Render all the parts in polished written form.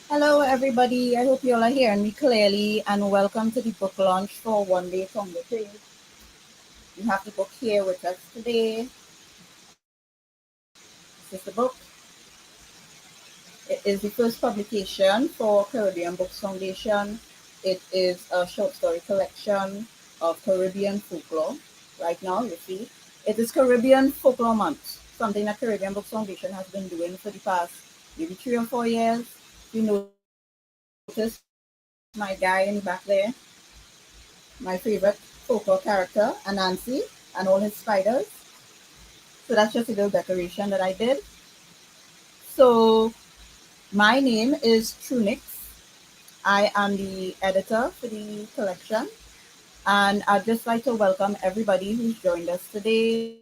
Hello, everybody. I hope you all are hearing me clearly, and welcome to the book launch for One Day Congotay. We have the book here with us today. This is the book. It is the first publication for Caribbean Books Foundation. It is a short story collection of Caribbean folklore. Right now, you see, it is Caribbean Folklore Month, something that Caribbean Books Foundation has been doing for the past maybe 3 or 4 years. You notice my guy in the back there, my favorite folklore character, Anansi, and all his spiders. So that's just a little decoration that I did. So my name is Trunix. I am the editor for the collection, and I'd just like to welcome everybody who's joined us today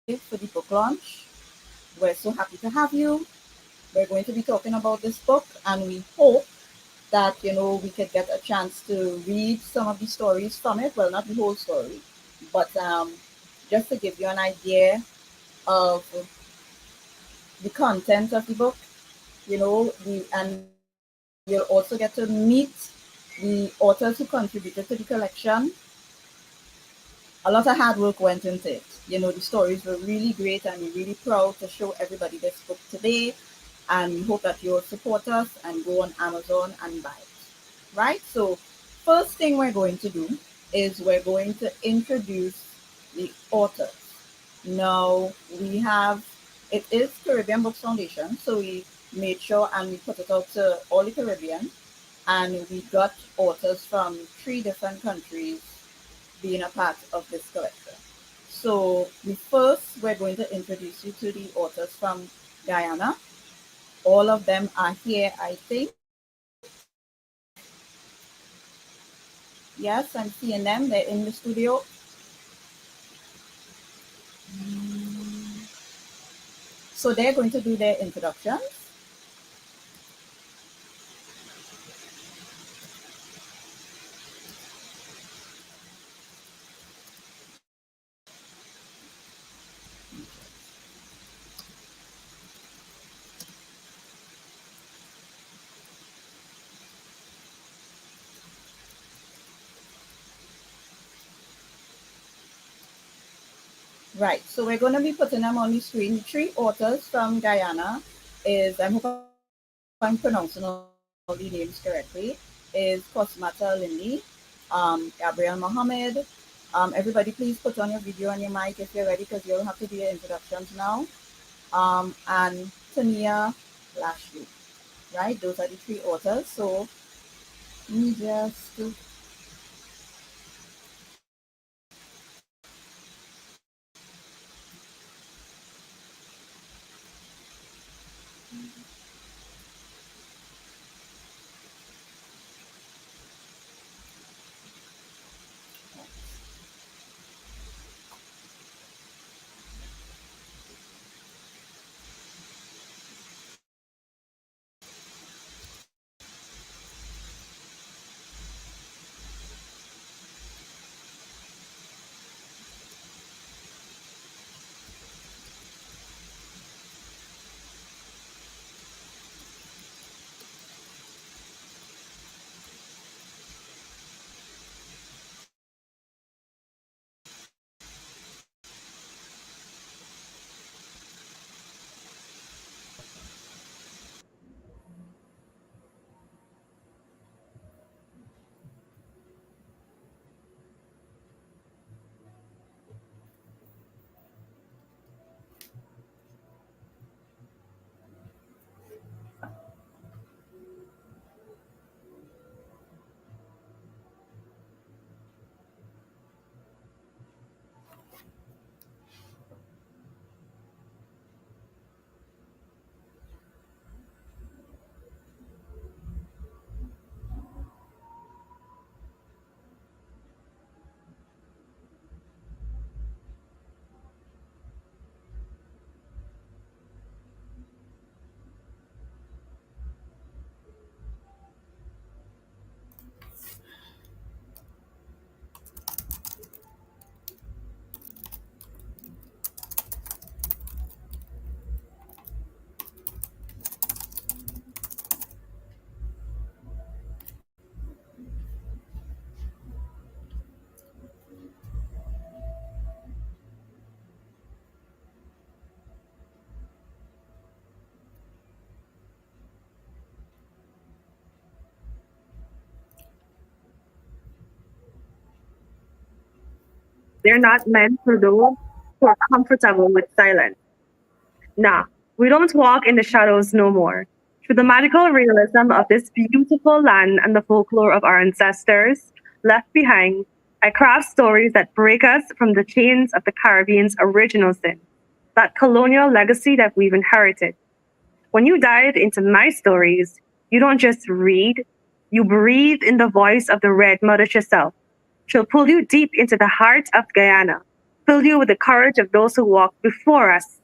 for the book launch. We're so happy to have you. We're going to be talking about this book, and we hope that we could get a chance to read some of the stories from it. Well, not the whole story, but just to give you an idea of the content of the book. And you'll also get to meet the authors who contributed to the collection. A lot of hard work went into it. The stories were really great, and we're really proud to show everybody this book today. And we hope that you'll support us and go on Amazon and buy it. Right? So, first thing we're going to do is we're going to introduce the authors. Now, it is Caribbean Books Foundation, so we made sure and we put it out to all the Caribbean, and we got authors from 3 different countries being a part of this collection. So we're going to introduce you to the authors from Guyana. All of them are here, I think. Yes, I'm seeing them. They're in the studio. So they're going to do their introductions. Right, so we're going to be putting them on the screen. The 3 authors from Guyana I hope I'm pronouncing all the names correctly, is Cosmata Lindy, Gabriel Mohammed. Everybody please put on your video and your mic if you're ready, because you'll have to do your introductions now. And Tania Lashley, right? Those are the 3 authors. So let me just They're not meant for those who are comfortable with silence. Nah, we don't walk in the shadows no more. Through the magical realism of this beautiful land and the folklore of our ancestors left behind, I craft stories that break us from the chains of the Caribbean's original sin, that colonial legacy that we've inherited. When you dive into my stories, you don't just read, you breathe in the voice of the Red Mother herself. She'll pull you deep into the heart of Guyana, fill you with the courage of those who walked before us.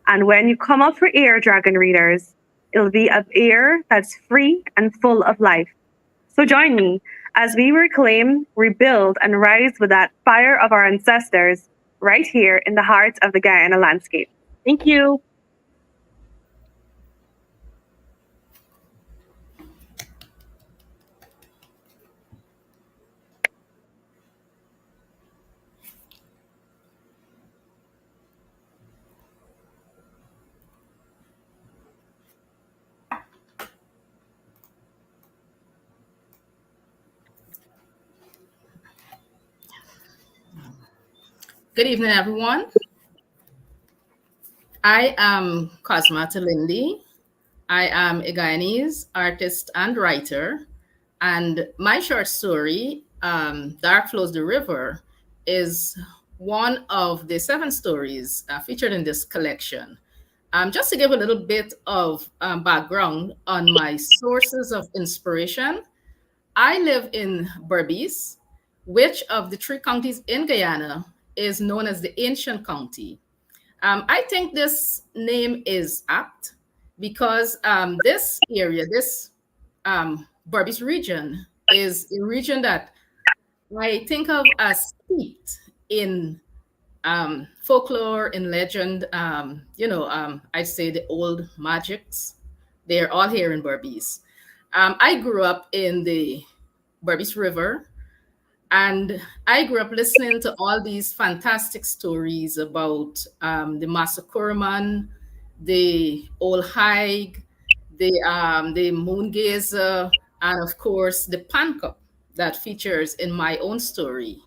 And when you come up for air, dragon readers, it'll be an air that's free and full of life. So join me as we reclaim, rebuild, and rise with that fire of our ancestors right here in the heart of the Guyana landscape. Thank you. Good evening, everyone. I am Cosma Talindi. I am a Guyanese artist and writer, and my short story, Dark Flows the River, is one of the seven stories featured in this collection. Just to give a little bit of background on my sources of inspiration, I live in Berbice, which of the three counties in Guyana is known as the Ancient County. I think this name is apt because this area, this Berbice region, is a region that I think of as steeped in folklore, in legend. I'd say the old magics. They're all here in Berbice. I grew up in the Berbice River, and I grew up listening to all these fantastic stories about the Massacurman, the Old Haig, the Moon Gazer, and of course the Pankup that features in my own story.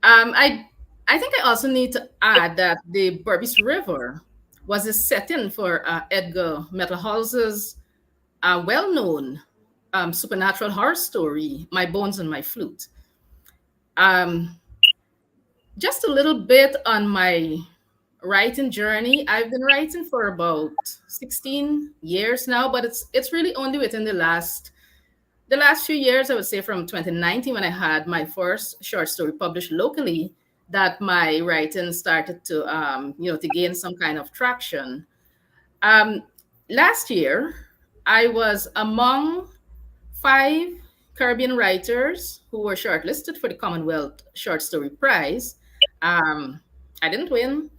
I think I also need to add that the Berbice River was a setting for Edgar Metalhals's well-known supernatural horror story, My Bones and My Flute. Um, just a little bit on my writing journey. I've been writing for about 16 years now, but it's really only within the last few years, I would say from 2019 when I had my first short story published locally, that my writing started to gain some kind of traction. Um, Last year, I was among five Caribbean writers who were shortlisted for the Commonwealth Short Story Prize. Um, I didn't win.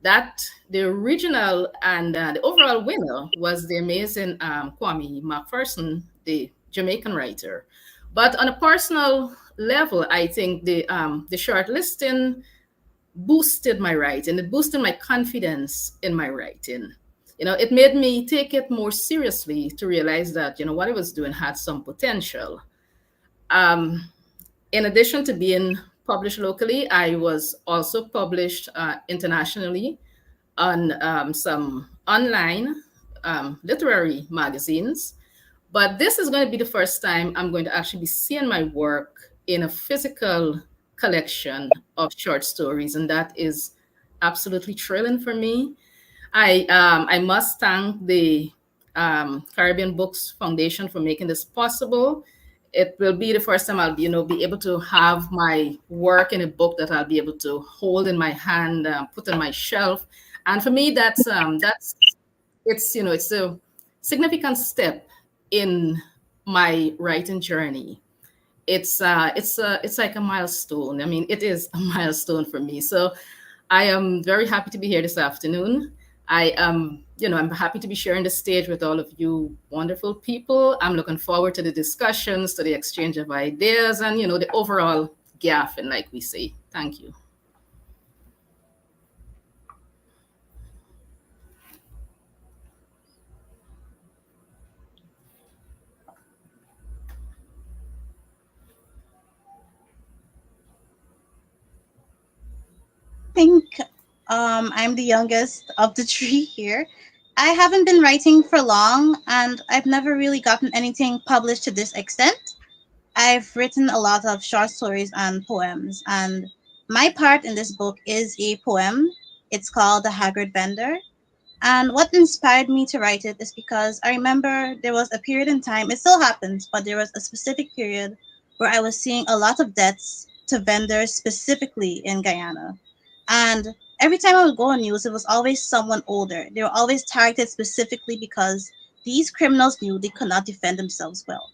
That the original and the overall winner was the amazing Kwame McPherson, the Jamaican writer. But on a personal level, I think the shortlisting boosted my writing. It boosted my confidence in my writing. It made me take it more seriously to realize that what I was doing had some potential. Um, in addition to being published locally, I was also published internationally on some online literary magazines. But this is going to be the first time I'm going to actually be seeing my work in a physical collection of short stories, and that is absolutely thrilling for me. I must thank the Caribbean Books Foundation for making this possible. It will be the first time I'll be able to have my work in a book that I'll be able to hold in my hand, put on my shelf, and for me that's it's a significant step in my writing journey. It's like a milestone. I mean, it is a milestone for me. So I am very happy to be here this afternoon. I'm happy to be sharing the stage with all of you wonderful people. I'm looking forward to the discussions, to the exchange of ideas, and the overall gaffing, like we say. Thank you. think I'm the youngest of the three here. I haven't been writing for long, and I've never really gotten anything published to this extent. I've written a lot of short stories and poems, and my part in this book is a poem. It's called The Haggard Bender. And what inspired me to write it is because I remember there was a period in time, it still happens, but there was a specific period where I was seeing a lot of deaths to vendors specifically in Guyana. And every time I would go on news, it was always someone older. They were always targeted specifically because these criminals knew they could not defend themselves well.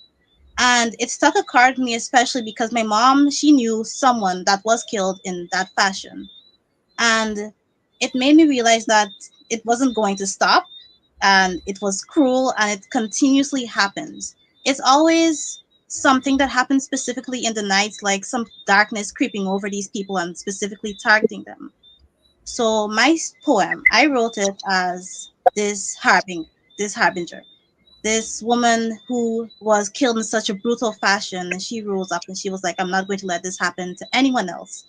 And it stuck a card with me, especially because my mom, she knew someone that was killed in that fashion. And it made me realize that it wasn't going to stop, and it was cruel, and it continuously happens. It's always something that happens specifically in the nights, like some darkness creeping over these people and specifically targeting them. So my poem, I wrote it as this harbinger, this woman who was killed in such a brutal fashion, and she rose up and she was like, I'm not going to let this happen to anyone else,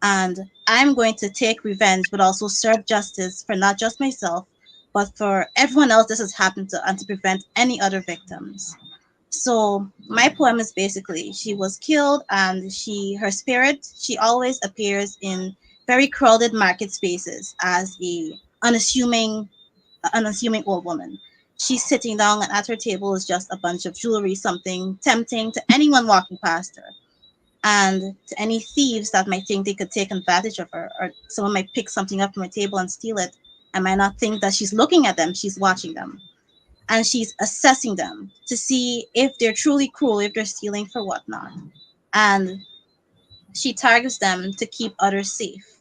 and I'm going to take revenge, but also serve justice for not just myself, but for everyone else this has happened to, and to prevent any other victims. So my poem is basically, she was killed, and her spirit, she always appears in very crowded market spaces as a unassuming old woman. She's sitting down, and at her table is just a bunch of jewelry, something tempting to anyone walking past her, and to any thieves that might think they could take advantage of her, or someone might pick something up from her table and steal it and might not think that she's looking at them, she's watching them. And she's assessing them to see if they're truly cruel, if they're stealing for whatnot. And she targets them to keep others safe.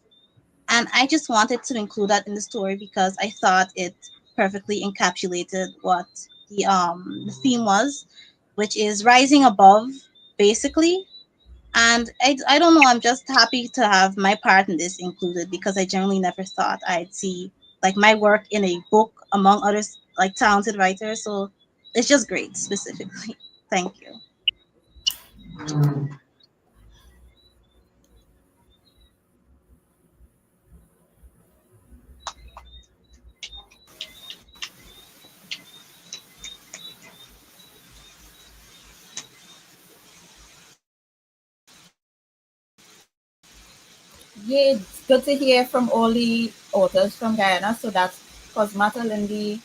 And I just wanted to include that in the story because I thought it perfectly encapsulated what the theme was, which is rising above, basically. And I don't know, I'm just happy to have my part in this included because I generally never thought I'd see like my work in a book among others like talented writers. So it's just great specifically. Thank you. Yeah, it's good to hear from all the authors from Guyana. So that's Cosmata Lindy,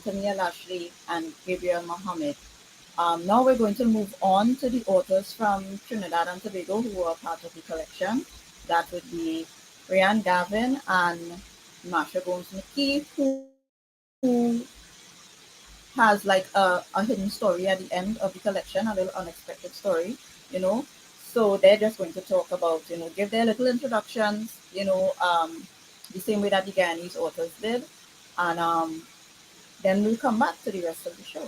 Tania Lashley, and Gabriel Mohammed. Now we're going to move on to the authors from Trinidad and Tobago who are part of the collection. That would be Ryan Gavin and Marsha Gomes-Mc Kie, who has like a hidden story at the end of the collection, a little unexpected story, you know. So they're just going to talk about, give their little introductions, the same way that the Guyanese authors did. And then we'll come back to the rest of the show.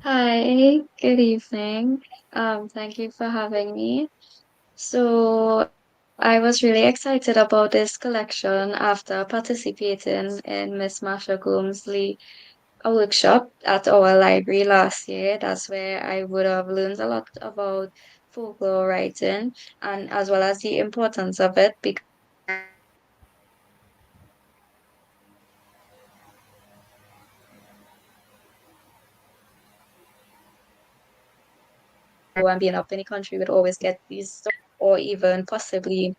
Hi, good evening. Thank you for having me. So, I was really excited about this collection after participating in Miss Marsha Gomes' a workshop at our library last year. That's where I would have learned a lot about folklore writing and as well as the importance of it because and being up in the country would always get these stories or even possibly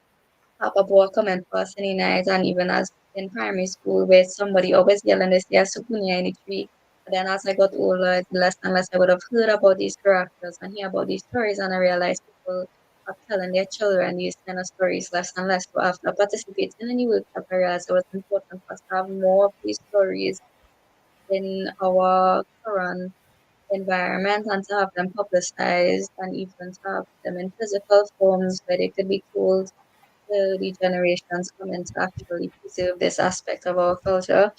have a boy come and pass any night and even as in primary school where somebody always yelling this yeah sukunya in the tree. But then as I got older, the less and less I would have heard about these characters and hear about these stories and I realized people are telling their children these kind of stories less and less. So after participating in the workshop, I realized it was important for us to have more of these stories in our current environment and to have them publicized and even to have them in physical forms where they could be told to the generations coming to actually preserve this aspect of our culture.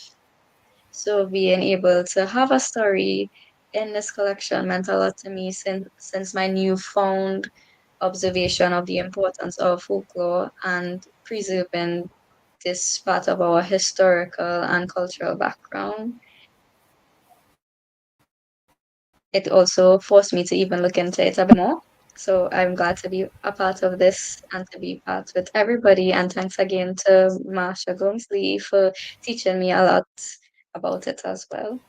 So being able to have a story in this collection meant a lot to me since my newfound observation of the importance of folklore and preserving this part of our historical and cultural background. it also forced me to even look into it a bit more. So I'm glad to be a part of this and to be part with everybody. And thanks again to Marsha Gomes-Mc for teaching me a lot about it as well.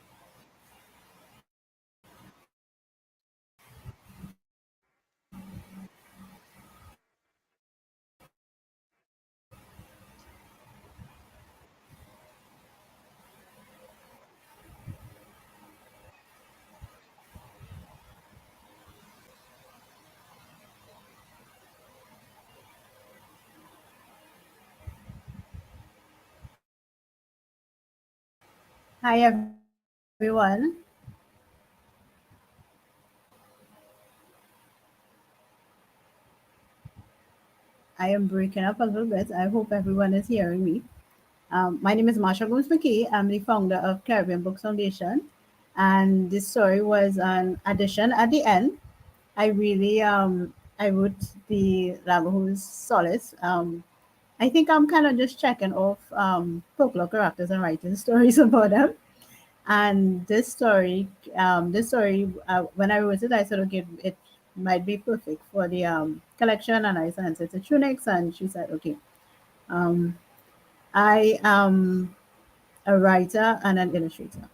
Hi everyone. I am breaking up a little bit. I hope everyone is hearing me. My name is Marsha Gomes-Mc Kie. I'm the founder of Caribbean Books Foundation, and this story was an addition at the end. I really I wrote the Navajo's Solace. I think I'm kind of just checking off folklore characters and writing stories about them. And this story, when I wrote it, I said, okay, it might be perfect for the collection. And I sent it to Tunics, and she said, okay. Um, I am a writer and an illustrator.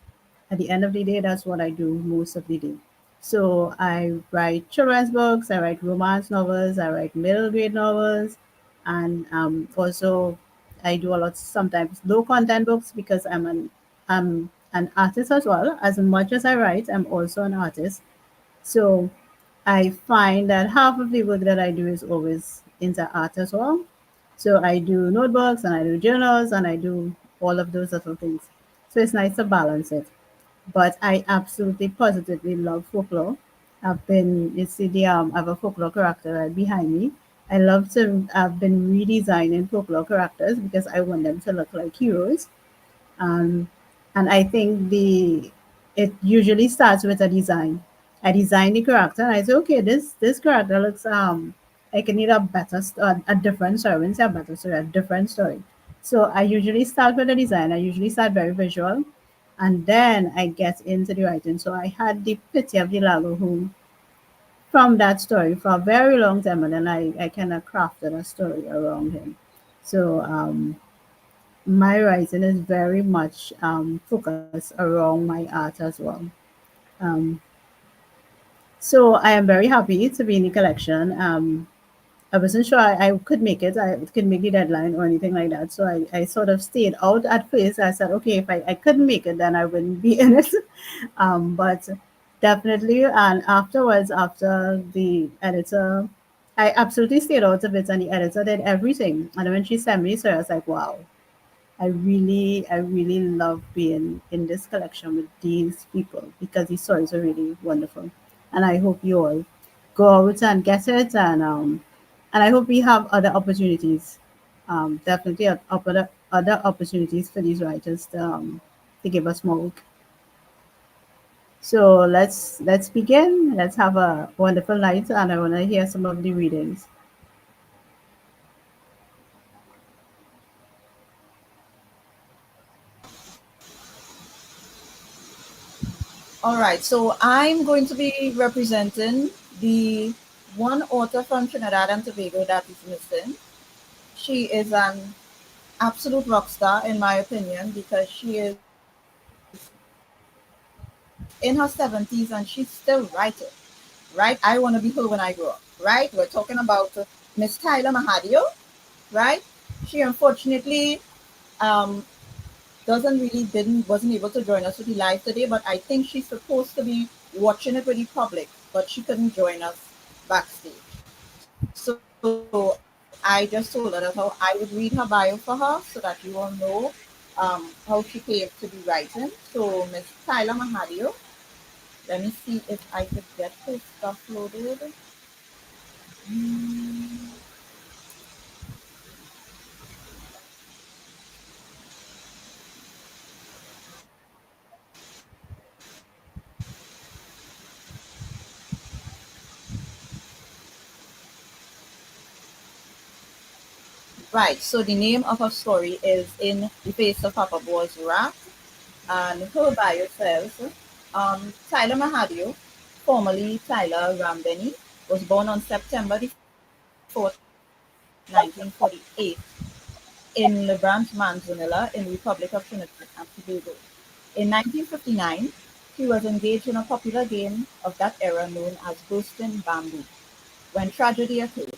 At the end of the day, that's what I do most of the day. So I write children's books, I write romance novels, I write middle grade novels, and also I do a lot sometimes low content books because I'm an artist as well. As much as I write, I'm also an artist. So I find that half of the work that I do is always into art as well. So I do notebooks and I do journals and I do all of those little things. So it's nice to balance it. But I absolutely positively love folklore. You see I have a folklore character right behind me. I've been redesigning folklore characters because I want them to look like heroes. um, and I think the it usually starts with a design. I design the character, and I say, okay, this character looks like it need a a different story. When I say a better story, a different story. So I usually start with the design. I usually start very visual, and then I get into the writing. So I had the pity of the Lago who from that story for a very long time, and then I kind of crafted a story around him. So my writing is very much focused around my art as well. Um, so I am very happy to be in the collection. I wasn't sure I could make it. I could make the deadline or anything like that. So I sort of stayed out at first. I said, okay, if I couldn't make it, then I wouldn't be in it. But definitely, and afterwards, after the editor, I absolutely stayed out of it, and the editor did everything. And when she sent me, so I was like, wow, I really love being in this collection with these people because these stories are really wonderful. And I hope you all go out and get it, and I hope we have other opportunities, definitely other opportunities for these writers to give us more work. So let's begin. Let's have a wonderful night, and I want to hear some of the readings. All right, so I'm going to be representing the one author from Trinidad and Tobago that is missing. She is an absolute rock star, in my opinion, because she is in her 70s and she's still writing. Right? I want to be her when I grow up. Right? We're talking about Miss Tyler Mahadio. Right? She unfortunately um, doesn't really didn't wasn't able to join us with the live today, but I think she's supposed to be watching it with the public, but she couldn't join us backstage. So I just told her that how I would read her bio for her so that you all know how she came to be writing. So Miss Tyler Mahadio, let me see if I could get her stuff loaded. Mm. Right, so the name of her story is In the Face of Papa Boy's Wrath, and her bio says Tyler Mahadio formerly Tyler Ramdeni, was born on September the 4th, 1948, in Lebrant, Manzanilla, in the Republic of Trinidad and Tobago. In 1959, he was engaged in a popular game of that era known as Bursting Bamboo, when tragedy occurred.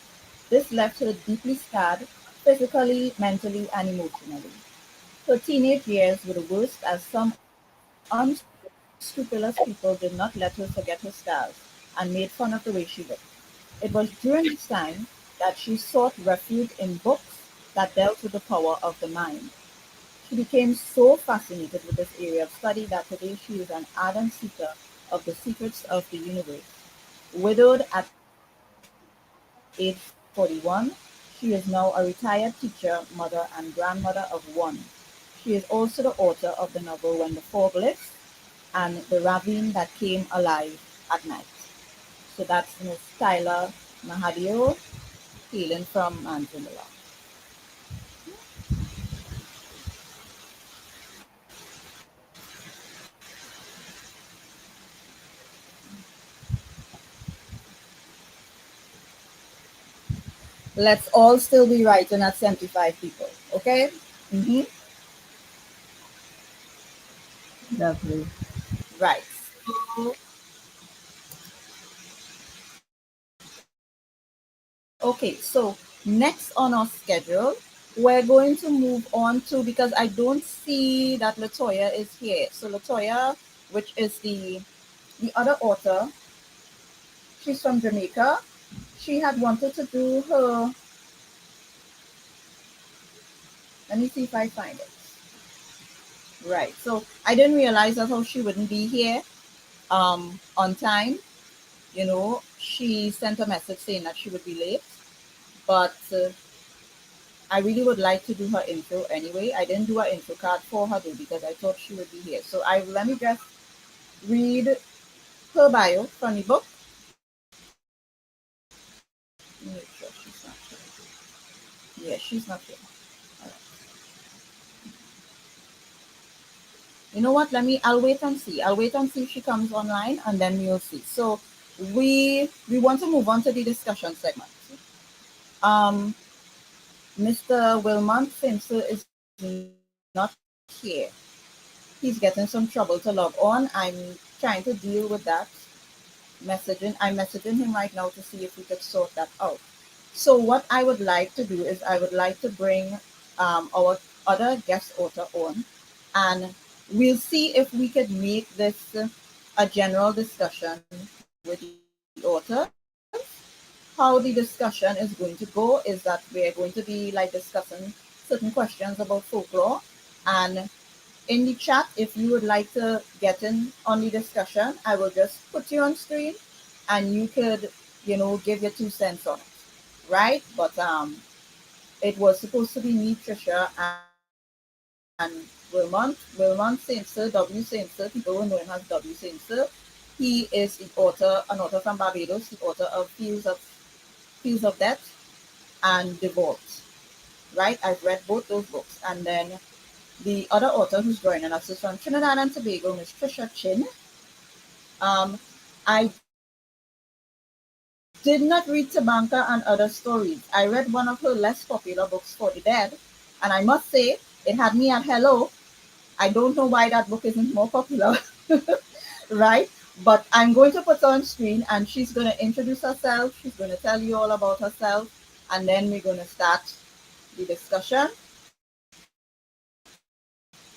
This left her deeply scarred, physically, mentally, and emotionally. Her teenage years were the worst, as some unscrupulous people did not let her forget her scars and made fun of the way she looked. It was during this time that she sought refuge in books that dealt with the power of the mind. She became so fascinated with this area of study that today she is an ardent seeker of the secrets of the universe. Widowed at age 41, she is now a retired teacher, mother, and grandmother of one. She is also the author of the novel When the Fog Lifts and The Ravine That Came Alive at Night. So that's Miss Tyler Mahadio, hailing from Manzanilla. Let's all still be writing at 75 people, okay? Mm-hmm. Lovely. Right. So, okay, so next on our schedule, we're going to move on to, because I don't see that Latoya is here. So Latoya, which is the other author, she's from Jamaica. She had wanted to do her, let me see if I find it. Right. So I didn't realize that how she wouldn't be here on time. She sent a message saying that she would be late, but I really would like to do her intro anyway. I didn't do her intro card for her though because I thought she would be here. So I let me just read her bio from the book. Let me make sure she's not here. Yeah, she's not here. All right. You know what? I'll wait and see. I'll wait and see if she comes online and then we'll see. So we want to move on to the discussion segment. Um, Mr. Wilmont Finster is not here. He's getting some trouble to log on. I'm trying to deal with that. I'm messaging him right now to see if we could sort that out. So what I would like to do is I would like to bring our other guest author on, and we'll see if we could make this a general discussion with the authors. How the discussion is going to go is that we're going to be like discussing certain questions about folklore, and in the chat, if you would like to get in on the discussion, I will just put you on screen and you could, give your 2 cents on it. Right? But it was supposed to be me, Tricia, and Wilmont Saint Sir, W. Saint Sir. People will know him as W. Saint Sir. He is the author, an author from Barbados, the author of Fields of Death and The Vault. Right? I've read both those books. And then the other author who's joining us is from Trinidad and Tobago, Miss Tricia Chin. I did not read Tabanca and Other Stories. I read one of her less popular books, For the Dead, and I must say it had me at hello. I don't know why that book isn't more popular, right? But I'm going to put her on screen and she's going to introduce herself. She's going to tell you all about herself, and then we're going to start the discussion.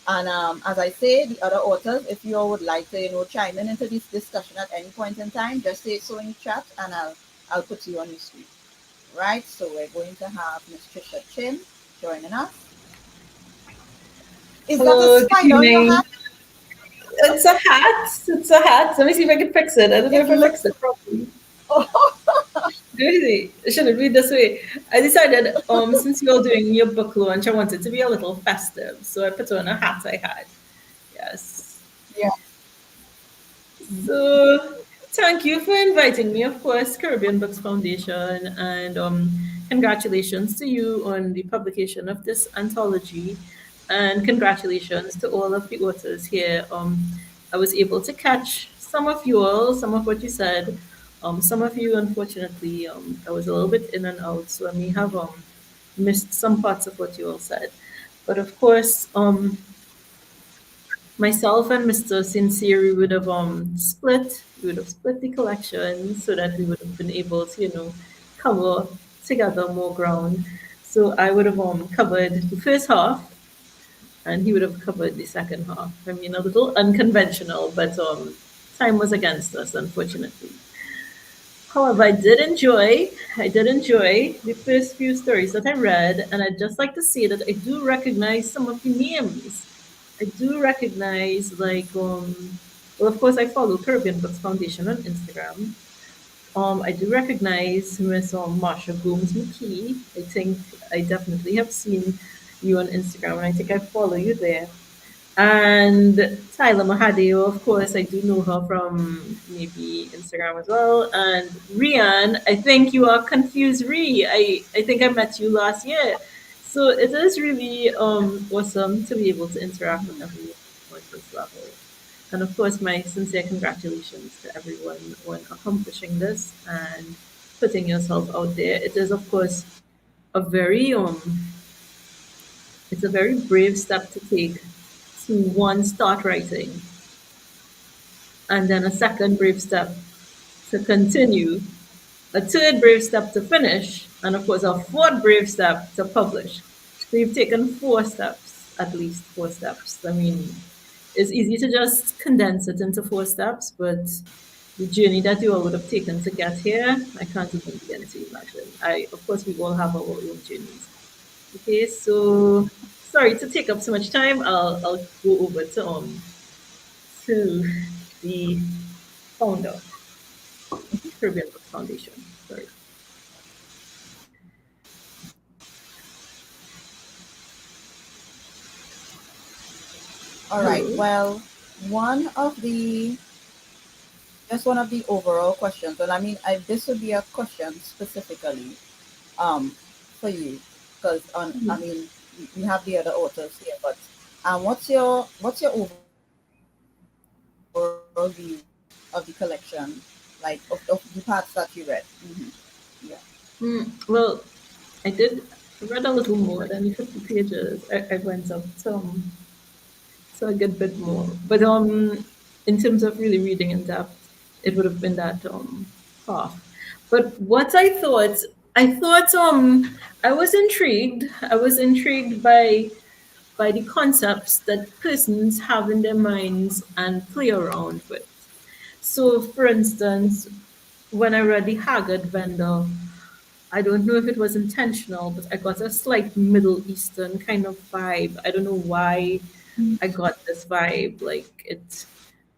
And as I say, the other authors, if you all would like to, chime in into this discussion at any point in time, just say so in the chat, and I'll put you on your screen. Right? So we're going to have Miss Tricia Chin joining us. Is that a Hello, good spider on your hat? evening. It's a hat. It's a hat. Let me see if I can fix it. I don't know It if I looks. fixed it properly. Oh, Really? It shouldn't be this way. I decided, since you're doing your book launch, I wanted to be a little festive, so I put on a hat I had. Yes. yeah. So thank you for inviting me, of course, Caribbean Books Foundation, and congratulations to you on the publication of this anthology, and congratulations to all of the authors here. I was able to catch some of you all, some of what you said. Some of you, unfortunately, I was a little bit in and out, so I may have missed some parts of what you all said. But of course, myself and Mr. Sincere we would have split the collection so that we would have been able to, cover together more ground. So I would have covered the first half and he would have covered the second half. I mean, a little unconventional, but time was against us, unfortunately. However, I did enjoy the first few stories that I read, and I'd just like to say that I do recognize some of the names. I do recognize, well, of course, I follow Caribbean Books Foundation on Instagram. I do recognize Miss Marsha Gomes-Mc Kie. I think I definitely have seen you on Instagram, and I think I follow you there. And Tyler Mahadeo, of course, I do know her from maybe Instagram as well. And Rian, I think you are confused, Ree. I think I met you last year. So it is really awesome to be able to interact with everyone at this level. And of course, my sincere congratulations to everyone on accomplishing this and putting yourself out there. It is, of course, a very it's a very brave step to take to one start writing, and then a second brave step to continue, a third brave step to finish, and of course a fourth brave step to publish. So you've taken 4 steps, at least 4 steps. I mean, it's easy to just condense it into 4 steps, but the journey that you all would have taken to get here, I can't even begin to imagine. Of course, we all have our own journeys. Okay, so sorry to take up so much time. I'll go over to the founder, Caribbean Books Foundation. Sorry. All right. Hello. Well, one of the just one of the overall questions, and I mean, this would be a question specifically for you, because I mean, we have the other authors here, but what's your overall view of the collection, like of the parts that you read? Yeah. Well, I read a little more than 50 pages. I went up to a good bit more. But in terms of really reading in depth, it would have been that half. But what I thought I was intrigued. I was intrigued by the concepts that persons have in their minds and play around with. So, for instance, when I read The Haggard Vendor, I don't know if it was intentional, but I got a slight Middle Eastern kind of vibe. I don't know why I got this vibe.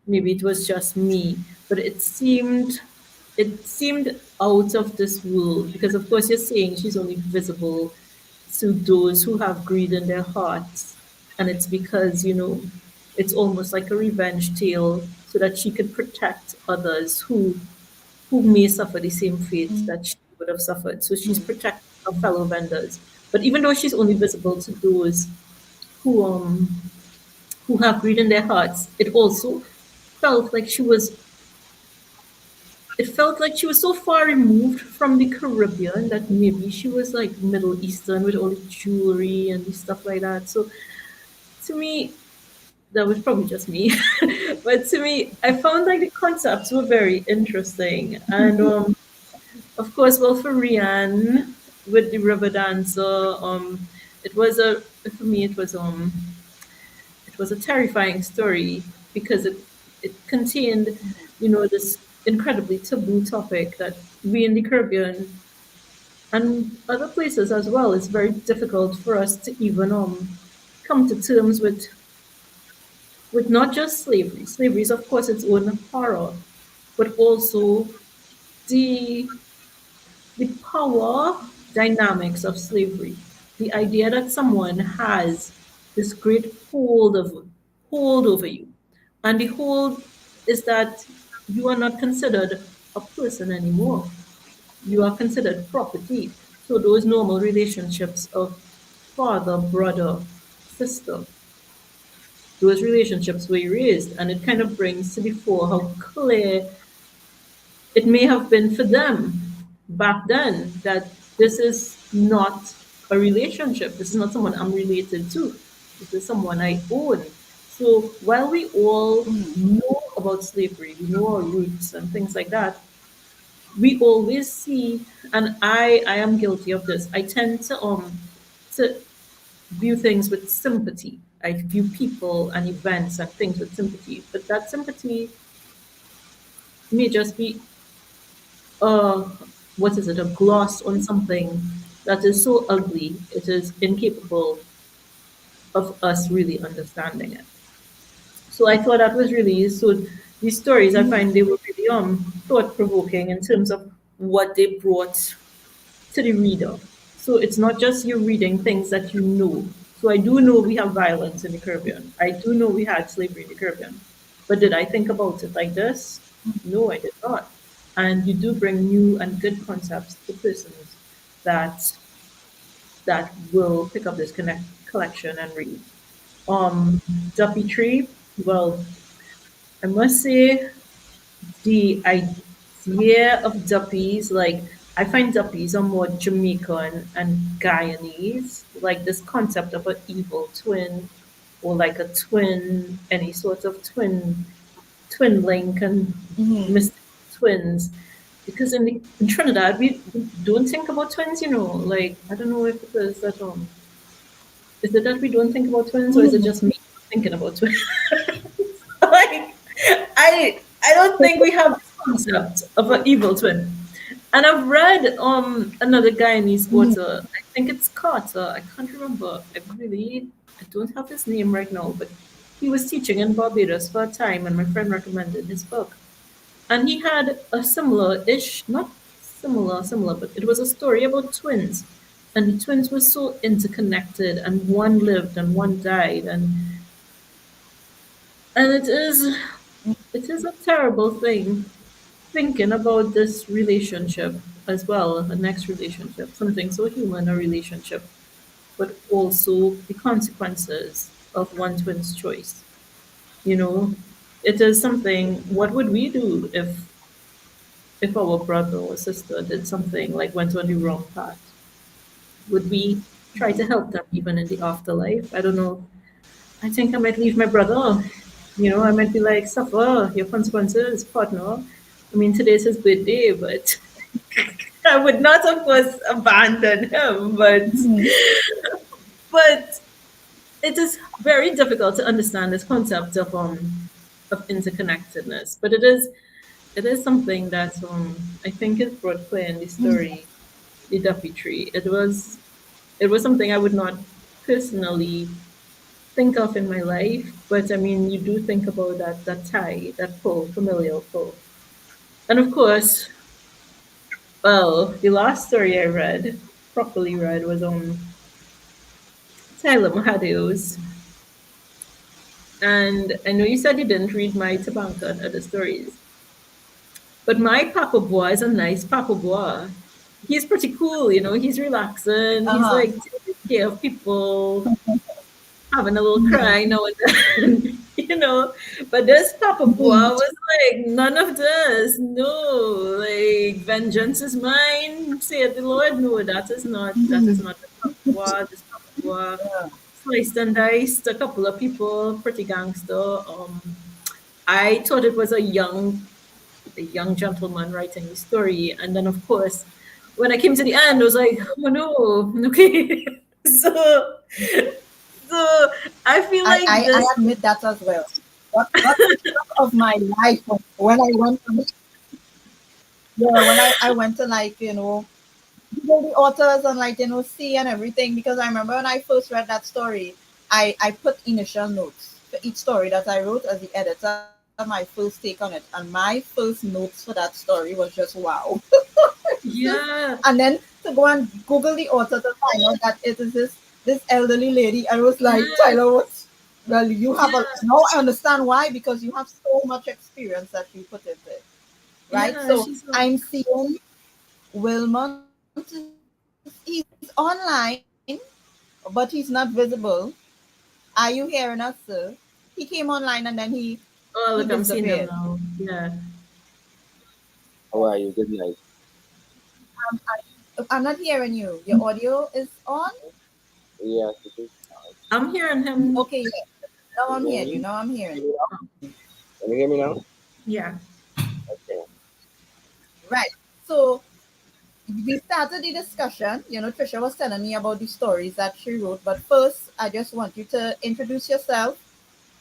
Maybe it was just me, but it seemed out of this world because, of course, you're saying she's only visible to those who have greed in their hearts, and it's because it's almost like a revenge tale, so that she could protect others who may suffer the same fate that she would have suffered. So she's protecting her fellow vendors. But even though she's only visible to those who um who have greed in their hearts, felt like she was it felt like she was so far removed from the Caribbean that maybe she was like Middle Eastern with all the jewelry and stuff like that. So to me, that was probably just me. But to me, I found like the concepts were very interesting. And of course, well, for Rianne with the river dancer, it was a for me it was a terrifying story because it contained, this incredibly taboo topic that we in the Caribbean and other places as well, it's very difficult for us to even come to terms with not just slavery. Slavery is of course its own horror, but also the the power dynamics of slavery. The idea that someone has this great hold over you. And the hold is that you are not considered a person anymore. You are considered property. So those normal relationships of father, brother, sister, those relationships were erased. And it kind of brings to the fore how clear it may have been for them back then that this is not a relationship. This is not someone I'm related to. This is someone I own. So while we all know about slavery, we know our roots and things like that, we always see, and I am guilty of this. I tend to view things with sympathy. I view people and events and things with sympathy, but that sympathy may just be uh what is it, a gloss on something that is so ugly it is incapable of us really understanding it. So I thought that was really so. These stories, I find they were really thought provoking in terms of what they brought to the reader. So it's not just you reading things that you know. So I do know we have violence in the Caribbean. I do know we had slavery in the Caribbean. But did I think about it like this? No, I did not. And you do bring new and good concepts to persons that will pick up this collection and read. Duppy Tree, well, I must say the idea of duppies, like I find duppies are more Jamaican and Guyanese, like this concept of an evil twin or like a twin, any sort of twin link and mystical twins. Because in Trinidad we don't think about twins, like I don't know if it is that is it that we don't think about twins or is it just me thinking about twins? Like I don't think we have this concept of an evil twin. And I've read another Guyanese author. I think it's Carter. I can't remember. I don't have his name right now, but he was teaching in Barbados for a time, and my friend recommended his book. And he had a similar-ish, not similar, but it was a story about twins. And the twins were so interconnected, and one lived and one died, and it is a terrible thing thinking about this relationship as well, the next relationship, something so human, a relationship, but also the consequences of one twin's choice. You know, it is something. What would we do if our brother or sister did something like went on the wrong path? Would we try to help them even in the afterlife? I don't know. I think I might leave my brother. I might be like, suffer your consequences, partner. I mean, today's his birthday, but I would not, of course, abandon him. But it is very difficult to understand this concept of interconnectedness. But it is something that I think is brought clear in the story, the Duffy Tree. It was something I would not personally think of in my life, but I mean, you do think about that tie, that pull, familial pull. And of course, well, the last story I read, properly read, was on Tyler Mahadeo's. And I know you said you didn't read my Tabanca and Other Stories, but my Papa Bois is a nice Papa Bois. He's pretty cool, he's relaxing, he's like taking care of people, having a little cry now and then, But this Papa Bois was like, none of this. No, like vengeance is mine, saith the Lord. No, that is not the Papa Bois. This Papa Bois sliced and diced a couple of people, pretty gangster. I thought it was a young gentleman writing the story, and then of course, when I came to the end, I was like, oh no, okay. So I feel like I admit that as well. What of my life when I went to when I went to Google the authors and see and everything, because I remember when I first read that story, I put initial notes for each story that I wrote as the editor, my first take on it, and my first notes for that story was just wow. Yeah. And then to go and Google the author to find out that it is this elderly lady, I was like, Tyler, well, you have now I understand why, because you have so much experience that you put into it, right? Yeah, So I'm seeing Wilmot, he's online, but he's not visible. Are you hearing us, sir? he came online and then Oh, he look, I'm seeing him disappeared. now. Yeah. How are you? Good night. I'm not hearing you. Your audio is on. Yes, it is. I'm hearing him. Okay, yeah. Now Can I'm you hear hearing you. me? Now I'm hearing Can you. you hear me now? Yeah. Okay. Right. So we started the discussion. Trisha was telling me about the stories that she wrote. But first, I just want you to introduce yourself.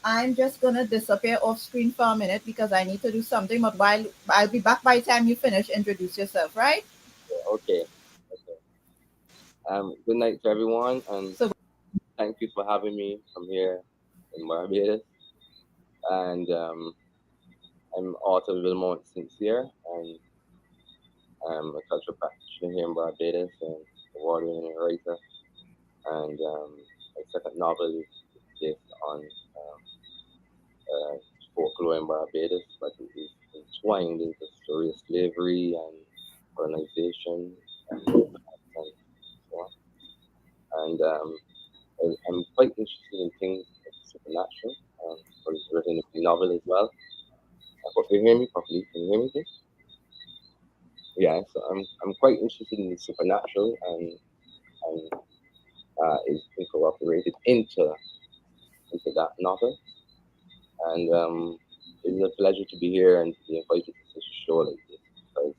I'm just gonna disappear off screen for a minute because I need to do something. But while I'll be back by the time you finish, introduce yourself, right? Yeah, okay. Okay. Good night to everyone, and So thank you for having me. I'm here in Barbados, and I'm author Wilmot Sincere, and I'm a cultural practitioner here in Barbados, and award-winning writer. And my second novel is based on uh, folklore in Barbados, but it is entwined into story of slavery and colonization and so on. And I'm quite interested in things like supernatural. So it's written a novel as well. I hope you hear me properly. Can you hear me, please? Yeah, so I'm quite interested in the supernatural, and is incorporated into that novel. And it's a pleasure to be here and to be invited to such a show like this, because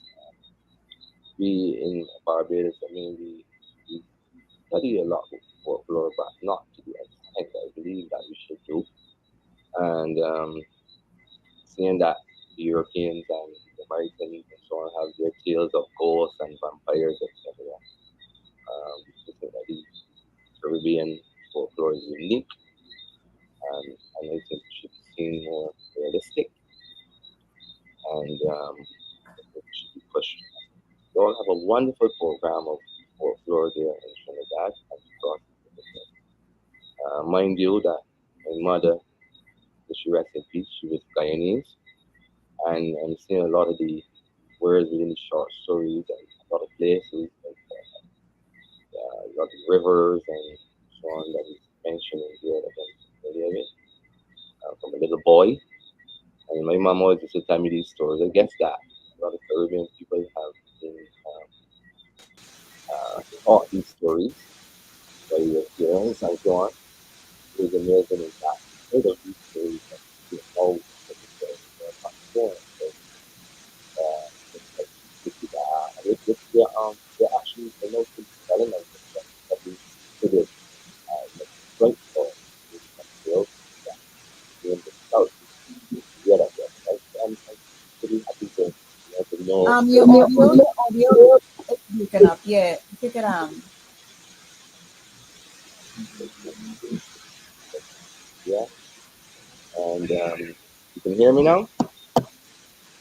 we in Barbados, I mean, we study a lot of folklore, but not to the extent that I believe that we should do. And seeing that the Europeans and the Americans and so on have their tales of ghosts and vampires, etc. I think that the Caribbean folklore is unique, and I think it should be seen more realistic, and it should be pushed. We all have a wonderful program of folklore there in Trinidad and across the Pacific. Mind you that my mother, may she rest in peace, she was Guyanese, and I'm seeing a lot of the words within the short stories and a lot of places, like a lot of rivers and so on that is mentioned in here that I'm familiar with from a little boy. And my mom always used to tell me these stories. I guess that a lot of Caribbean people have been taught these stories by their parents and so on. It was amazing in that heard of these stories and you know what the stories are about before. So it's like they're actually they're not really telling us that probably considered like great stories from the world that in the south. Yeah, that yeah. I'm pretty happy to know. your audio is breaking up. Yeah, if you could Yeah, and you can hear me now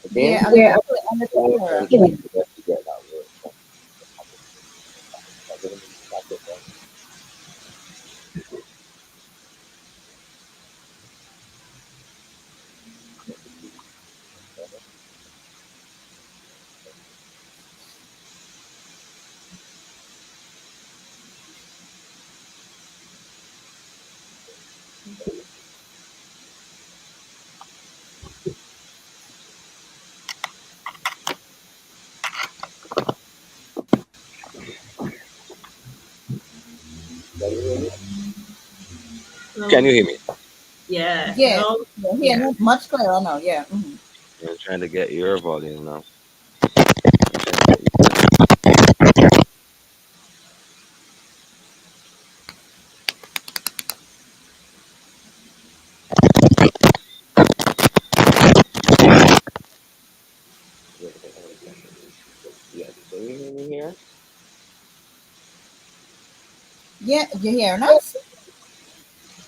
again. yeah, a little clearer. I'm trying to get that word. Can you hear me? Can Well, you hear me? yeah. Yeah, No. yeah, Yeah. hearing much clearer now. Yeah. I'm trying to get your volume now. Yes, can you hear me here? Yeah, you hearing us?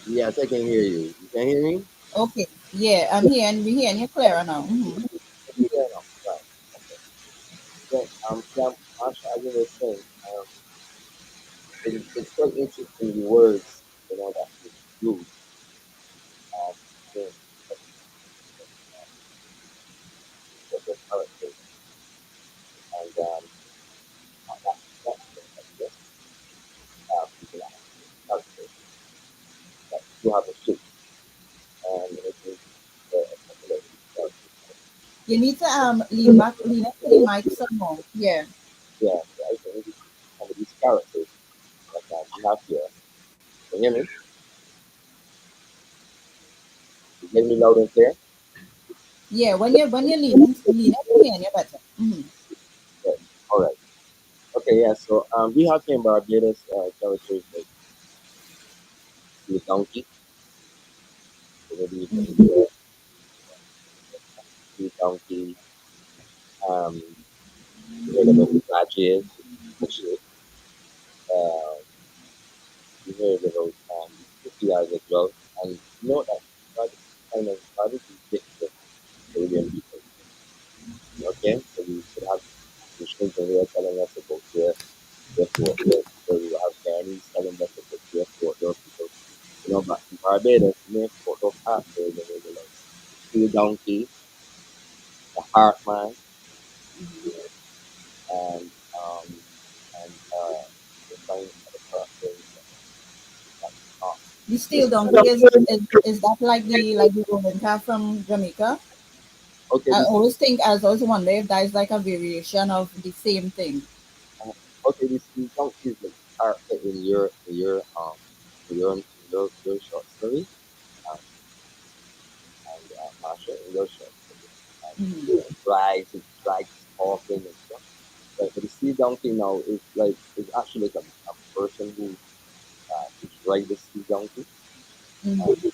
Yes, I can hear you. You can hear me? Okay. Yeah, we hearing you clearer now. Yeah, no, right. Okay. Then, yeah, Marsha, as you were saying, it's quite interesting the words, that we use, in the characters, and that yes, people are characters that you have a shape, and You need to lean into the mic some more. Yeah. Yeah, right. So maybe some of these characters that we have here. Can you hear me? You hear me loud and clear? Yeah. When you lean up here, you're better. Yes. All right. Okay. Yeah. So we have here in Barbados characters like the donkey. So maybe you can hear the donkey. Um, you heard about the badges, the shit. Uh, you heard about the PRs as well. And you know that God is gift to Caribbean people. Okay, so we could have Christians and they are telling us about their folklore. So we have Chinese telling us about their folklore people. You know, but in Barbados, the main folklore characters are really like the steel donkey, the heart man, and um the kind of the characters that The this steel donkey is that like the golden calf from Jamaica? okay I this always think I always wonder if that is like a variation of the same thing. uh, okay this steel donkey is like character in your short story um, and Marsha in your short story Mm-hmm. it flies talking and stuff. But the sea donkey now is actually like a person who ride the sea donkey and Mm-hmm.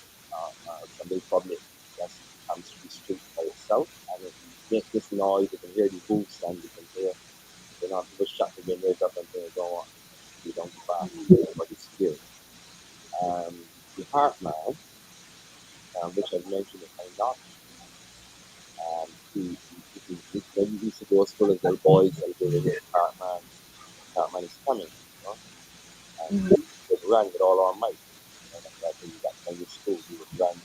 somebody public just comes to the street by itself and it makes this noise. You can hear the hooves and you can hear people shut the windows up and they don't want the donkey back but it's scared. The heart man, which I've mentioned in my novel, when you used to go to school as little boys, like they were heart man is coming, you know, and Mm-hmm. we would run with all our might. You know, that's when you got to school, you would run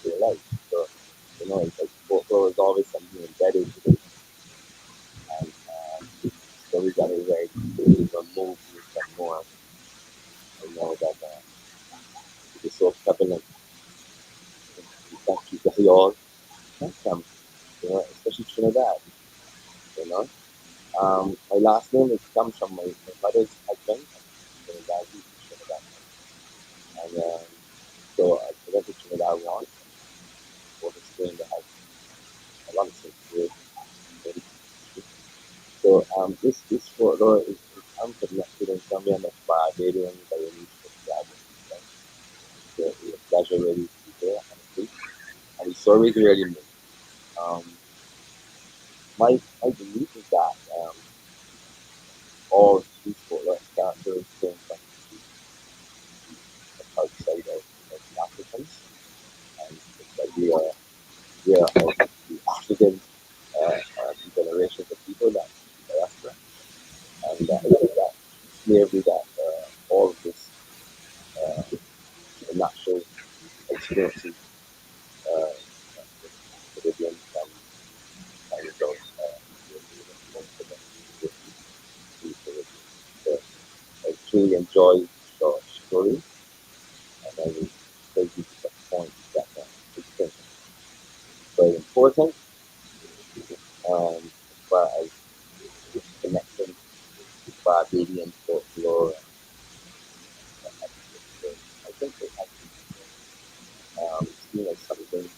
for your life. So, it's like folklore is always something embedded within us. And stories that are read, even movies and more, I know that it is so prevalent in the countries that we all come from, especially Trinidad, you know. My last name comes from my mother's husband, and Trinidad, he's from Trinidad. And so I went to Trinidad once, and was staying in the house. A lot of things here, very country. So this photo is I'm connected in some way. I'm a Barbadian, Balinese, Trinidadian. So it's a pleasure really to be here, honestly. And the story is really moving. Um, my belief is that all these folklore characters came from the outside of the Africans, and it's like we are of the African generations of people that the diaspora, and that slavery, that all of this uh, natural experiences uh, the Caribbean and those most of them with the Caribbean. So I truly enjoy your story, and I will take you to some points that I think very important as far as connecting with Barbadian folklore and everything. So I think it has been seen as something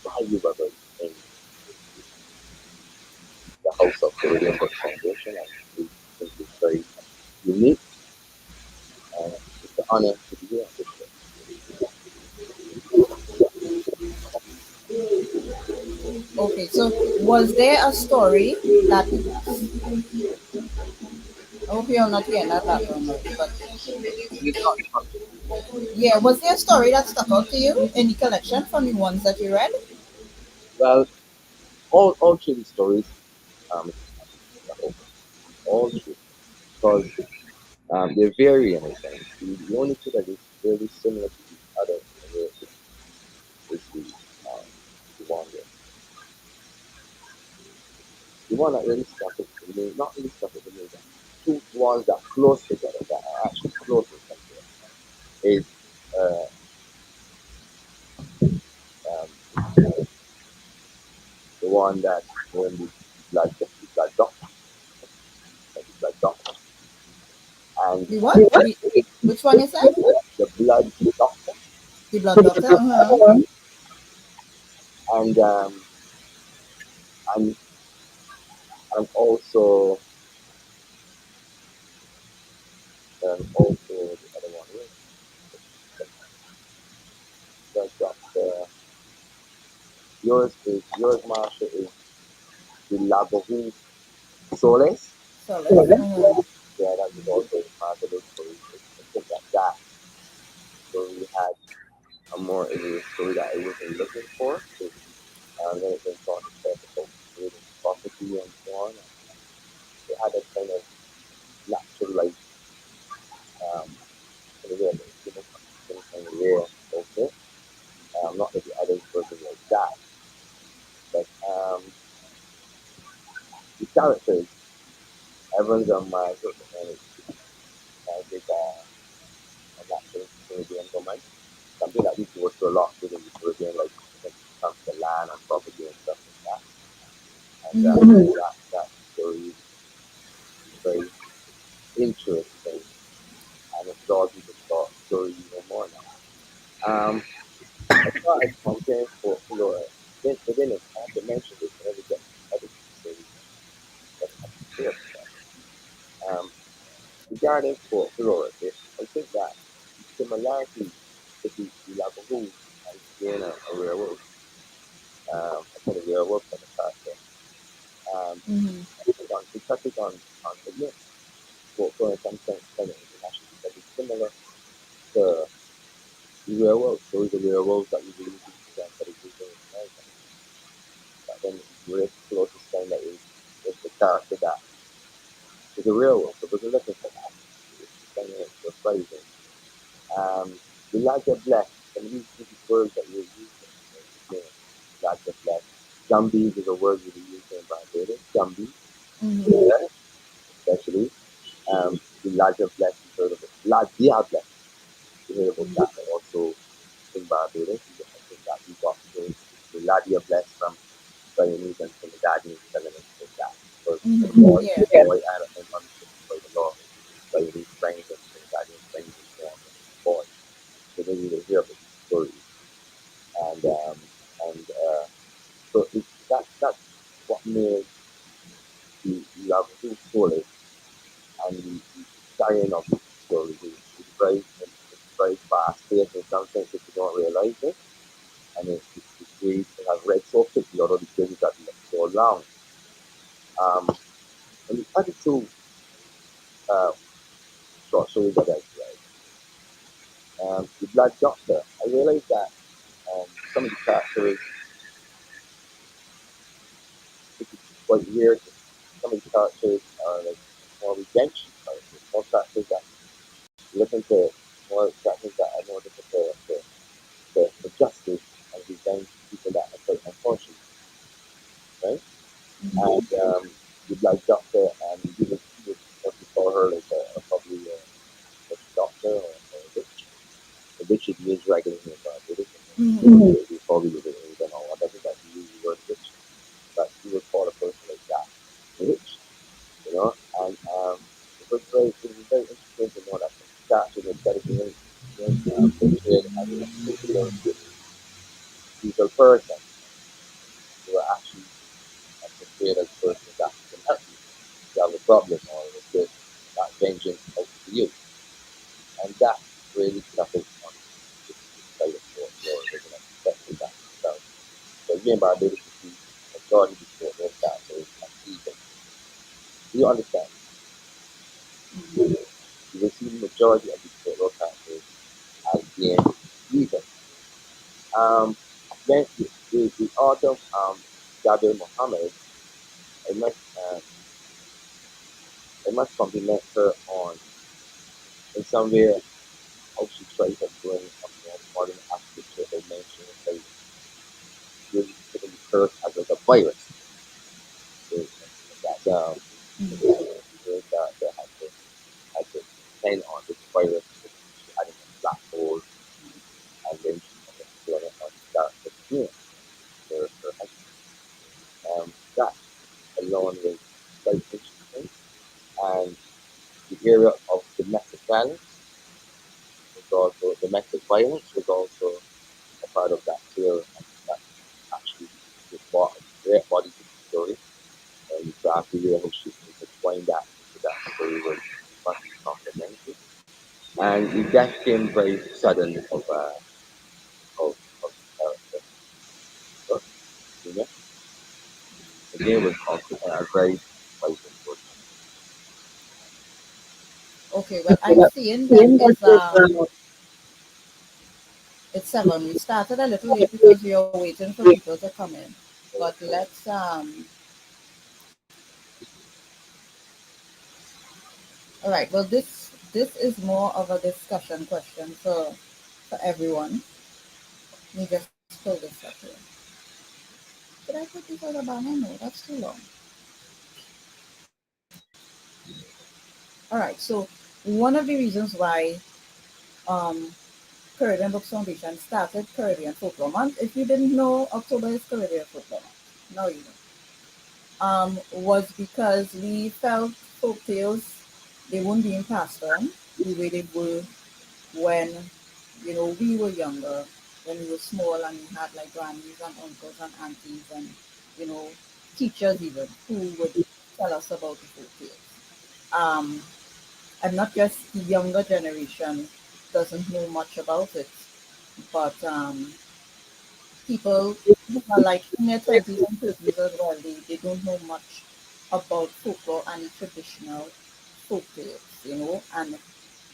valuable in the House of Caribbean Book Foundation, and we think it's very unique, and it's an honor to be here on this show. Okay. So was there a story that I hope you're not hearing that background noise, but yeah, was there a story that stuck out to you in the collection from the ones that you read? Well, all through the stories, um, all through, because they vary in a sense. The only two that is really similar to each other in a way is the one that the one that really stuck with me, not really stuck with me, but two ones that close together, that are actually close in some way, is the one that when the blood doctor, the blood doctor, and The what? Which one is that? the blood doctor, The blood doctor. Uh-huh. and and and also the other one is the doctor. Yours, Marsha, is the Labohu Soles. Solace. Uh-huh. Yeah, that was also marvelous. So I think that story had a more of a story that I wasn't looking for. So, then it went on to talk about creating property and so on. And it had a kind of natural, like, um, kind of real, some kind of rare also. Not that the others wasn't like that, but the characters, everyone's on my sort of kind of magic, a natural Caribbean romance. Something that we go through a lot within the Caribbean, like when it comes to land and property and stuff like that. And that story is very interesting, and it draws you to the story even more now. As far as content for folklore, within it, I have to mention this whenever we get other stories that have to share with us. Regarding folklore, I think that the similarity to the Lagahoo and being a werewolf, a kind of werewolf kind of character, Mm-hmm. it touches on again, folklore in some sense kind of international because it's similar to the werewolves. Those are werewolves that we believe in present that exist in America. But then the really closest thing that is the character that is a werewolf. So we're looking for that. It's kind of surprising. The larger bless, some of these words that we're using, again, larger bless. Jumbies is a word we use in Barbados. Jumbies, Mm-hmm. yeah, especially. The larger bless, you heard of it. Larger bless, you heard about that also in Barbados. I think that we got the larger bless from Guyanese and Trinidadian elements like that. Because the Mm-hmm. boy, Yeah. and understood by the law, Guyanese friends and Trinidadian friends and so on, and boy. So they need to hear about these stories. And so that's what made the Lagoon story and the carrying of the story it's very fast paced in some sense if you don't realize it. And it's great to have read so quickly, although the pages are so long. Um, and the other two uh, short stories that I read, The Black Doctor, I realized that some of the characters, it's quite weird. Some of the characters are like more redemption characters, more characters that looking to more characters that are more looking for justice and revenge people that are quite unfortunate, right? And the Black Doctor, he was what we call her like probably a doctor or a witch. A witch is used regularly in Barbados, Mm-hmm. and we probably live in England or whatever that we use the word witch, but he would call a person like that a witch, you know. And it was very interesting to know that the statue instead of being portrayed as a particular evil person, they were actually portrayed as a person that can help you. You have a problem or a mistake, that vengeance out to you. And that really touches on this side of folklore, looking at especially that itself. So again, by ability to see majority of the folklore characters as evil. Do you understand? You will see the majority of the folklore characters as being evil. Um, then the author, Jabir Muhammad, I must, uh, I must compliment her on, in some way, how she tries to bring a more modern aspect to her mentioning, like, really putting the curse as like a virus. So, that, that had to depend on this virus, she had in a black hole, and then she kind of brought it on the dark skin, her husband. quite interesting. And the area of domestic violence was also domestic violence was also a part of that tale, and that actually brought a great body to the story. And so after the way how she intertwined that into that story was fucking complimentary. And the death came very sudden of the character. So, you know, again was also a very vital story. Okay, well, I'm seeing that it's 7. We started a little late because we are waiting for people to come in. But let's all right. Well, this is more of a discussion question for everyone. Let me just pull this up here. Did I put this on the banner? No, that's too long. All right. So one of the reasons why um, Caribbean Books Foundation started Caribbean Folklore Month, if you didn't know, October is Caribbean Folklore Month. Now you know. Was because we felt folk tales they weren't being passed on the way they were when we were younger, when we were small and we had like grannies and uncles and aunties and you know teachers even who would tell us about the folk tales. Um, and not just the younger generation doesn't know much about it, but people who are like in their 20s and 30s as well, they don't know much about folklore and the traditional folk tales, and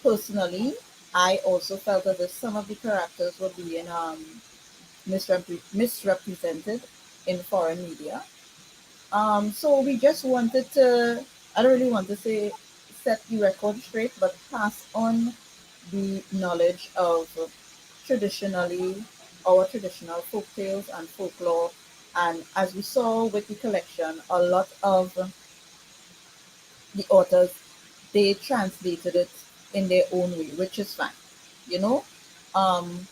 personally, I also felt as if some of the characters were being misrepresented in foreign media. So we just wanted to, I don't really want to say set the record straight, but pass on the knowledge of traditionally our traditional folk tales and folklore. And as we saw with the collection, a lot of the authors they translated it in their own way, which is fine, you know. Um,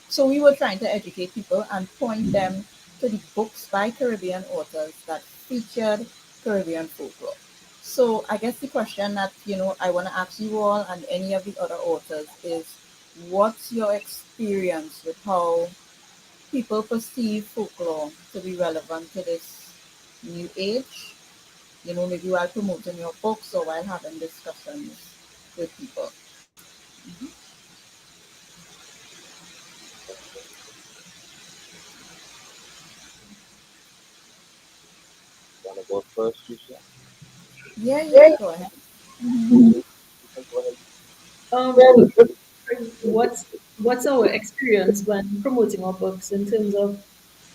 so we were trying to educate people and point them to the books by Caribbean authors that featured Caribbean folklore. So I guess the question that I want to ask you all and any of the other authors is, what's your experience with how people perceive folklore to be relevant to this new age? Maybe while promoting your books or while having discussions with people. Mhm. Wanna go first, Tricia? Yeah, you can go ahead. Mhm. You can go ahead. Um, what's our experience when promoting our books in terms of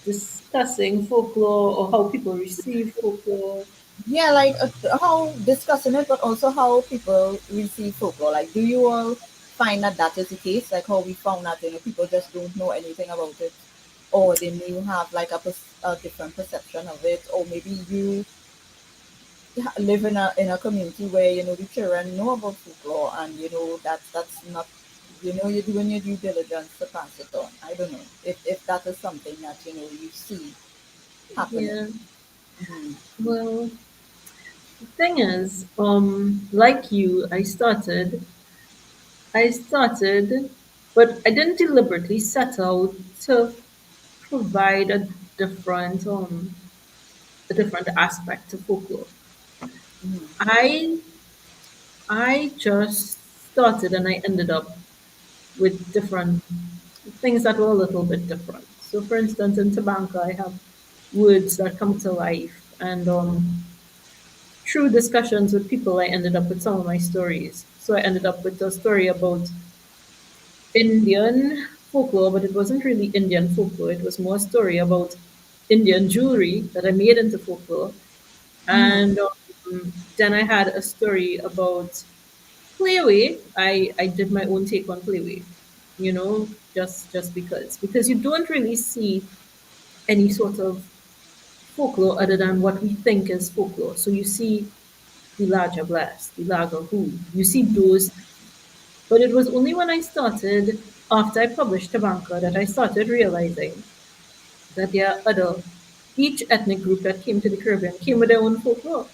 discussing folklore or how people receive folklore? Yeah, like how discussing it, but also how people receive folklore. Like, do you all find that that is the case? Like how we found that people just don't know anything about it, or they may have like a different perception of it, or maybe you live in a community where the children know about folklore, and that's not you're doing your due diligence to pass it on. I don't know if that is something that you see happening. Yeah. Hmm. Well, the thing is, like you, I started, but I didn't deliberately set out to provide different, a different aspect to folklore. Hmm. I I just started and I ended up with different things that were a little bit different. So, for instance, in Tabanca, I have words that come to life, and through discussions with people, I ended up with some of my stories. So, I ended up with a story about Indian folklore, but it wasn't really Indian folklore. It was more a story about Indian jewelry that I made into folklore. Hmm. And then I had a story about Playway. I did my own take on Playway, just because you don't really see any sort of folklore other than what we think is folklore. So you see the Laja Blast, the Laga Who, you see those. But it was only when I started, after I published Tabanca, that I started realizing that there are each ethnic group that came to the Caribbean came with their own folklore.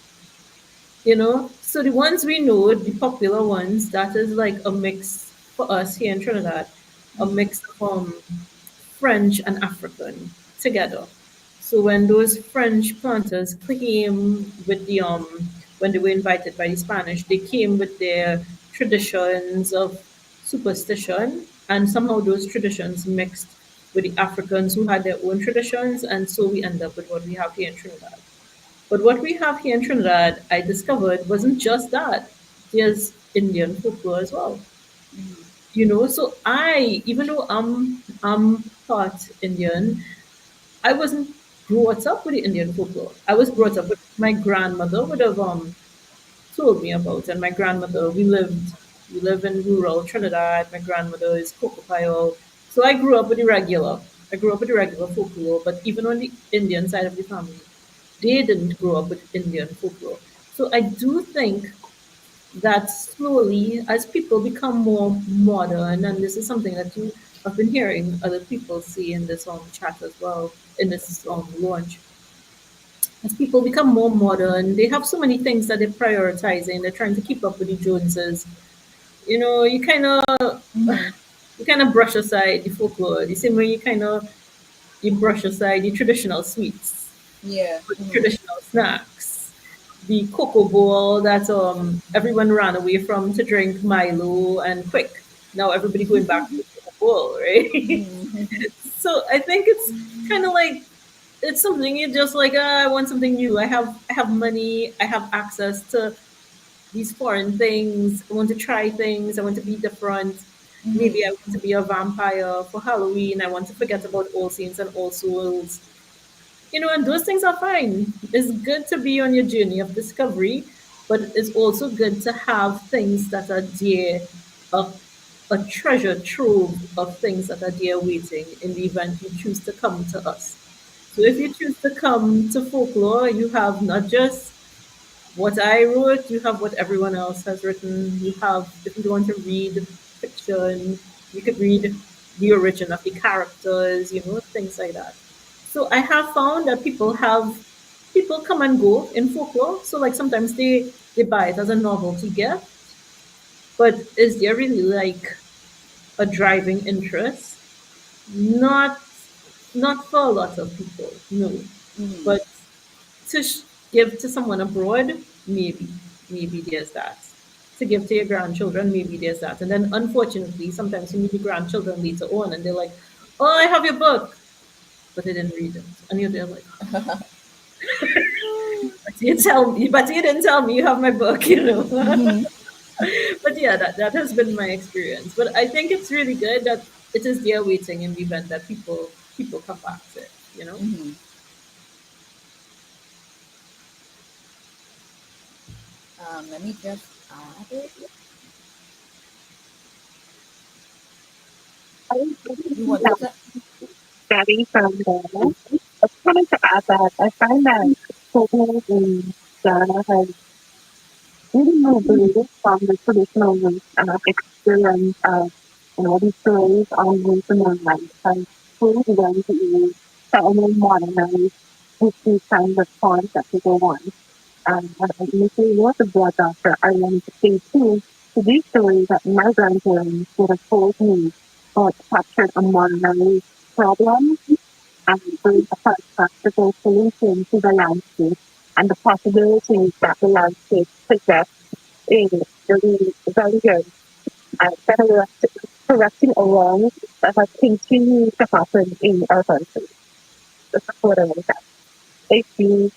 you know. So the ones we know, the popular ones, that is like a mix for us here in Trinidad, a mix of French and African together. So when those French planters came with the when they were invited by the Spanish, they came with their traditions of superstition, and somehow those traditions mixed with the Africans who had their own traditions, and so we end up with what we have here in Trinidad. But what we have here in Trinidad, I discovered, wasn't just that. There's Indian folklore as well. You know, so I, even though I'm part Indian, I wasn't brought up with the Indian folklore. I was brought up with my grandmother would have told me about, and my grandmother, we live in rural Trinidad. My grandmother is Cocopio, so I grew up with the regular. I grew up with the regular folklore, but even on the Indian side of the family, they didn't grow up with Indian folklore. So I do think that slowly, as people become more modern, and this is something that you have been hearing other people say in this chat as well, in this launch, as people become more modern, they have so many things that they're prioritizing. They're trying to keep up with the Joneses. You know, you kind of brush aside the folklore. The same way you brush aside the traditional sweets, Yeah. traditional snacks, the cocoa bowl that everyone ran away from to drink Milo and quick. Now everybody going back to the cocoa bowl, right? So I think it's kind of like it's something you just like. I want something new. I have money. I have access to these foreign things. I want to try things. I want to be different. Maybe I want to be a vampire for Halloween. I want to forget about All Saints and All Souls. You know, and those things are fine. It's good to be on your journey of discovery, but it's also good to have things that are there, a, a treasure trove of things that are there waiting in the event you choose to come to us. So if you choose to come to folklore, you have not just what I wrote, you have what everyone else has written. You have, if you want to read fiction, you could read the origin of the characters, you know, things like that. So I have found that people come and go in folklore. So like sometimes they buy it as a novelty gift, but is there really like a driving interest? Not not for a lot of people, no. But to give to someone abroad, maybe there's that. To give to your grandchildren, maybe there's that. And then unfortunately, sometimes you meet your grandchildren later on, and they're like, "Oh, I have your book," but they didn't read it, and you're there like, but you didn't tell me you have my book," you know. But yeah, that has been my experience. But I think it's really good that it is there waiting in the event that people come back to it, you know. Let me just add it. I was You thinking wanted that to? study from there. I just wanted to add that I find that people in Ghana have really moved away from the traditional roots and experience of, these stories on regional life and fully began to use suddenly modernize with these kinds of forms that people want. And I initially was a blood doctor. I wanted to say too to these stories that my grandparents would have told me but captured a modernized problem and bring a practical solution to the landscape and the possibilities that the landscape suggests is really very good and correcting a wrong that has continued to happen in our country. That's what I want to say. Thank you.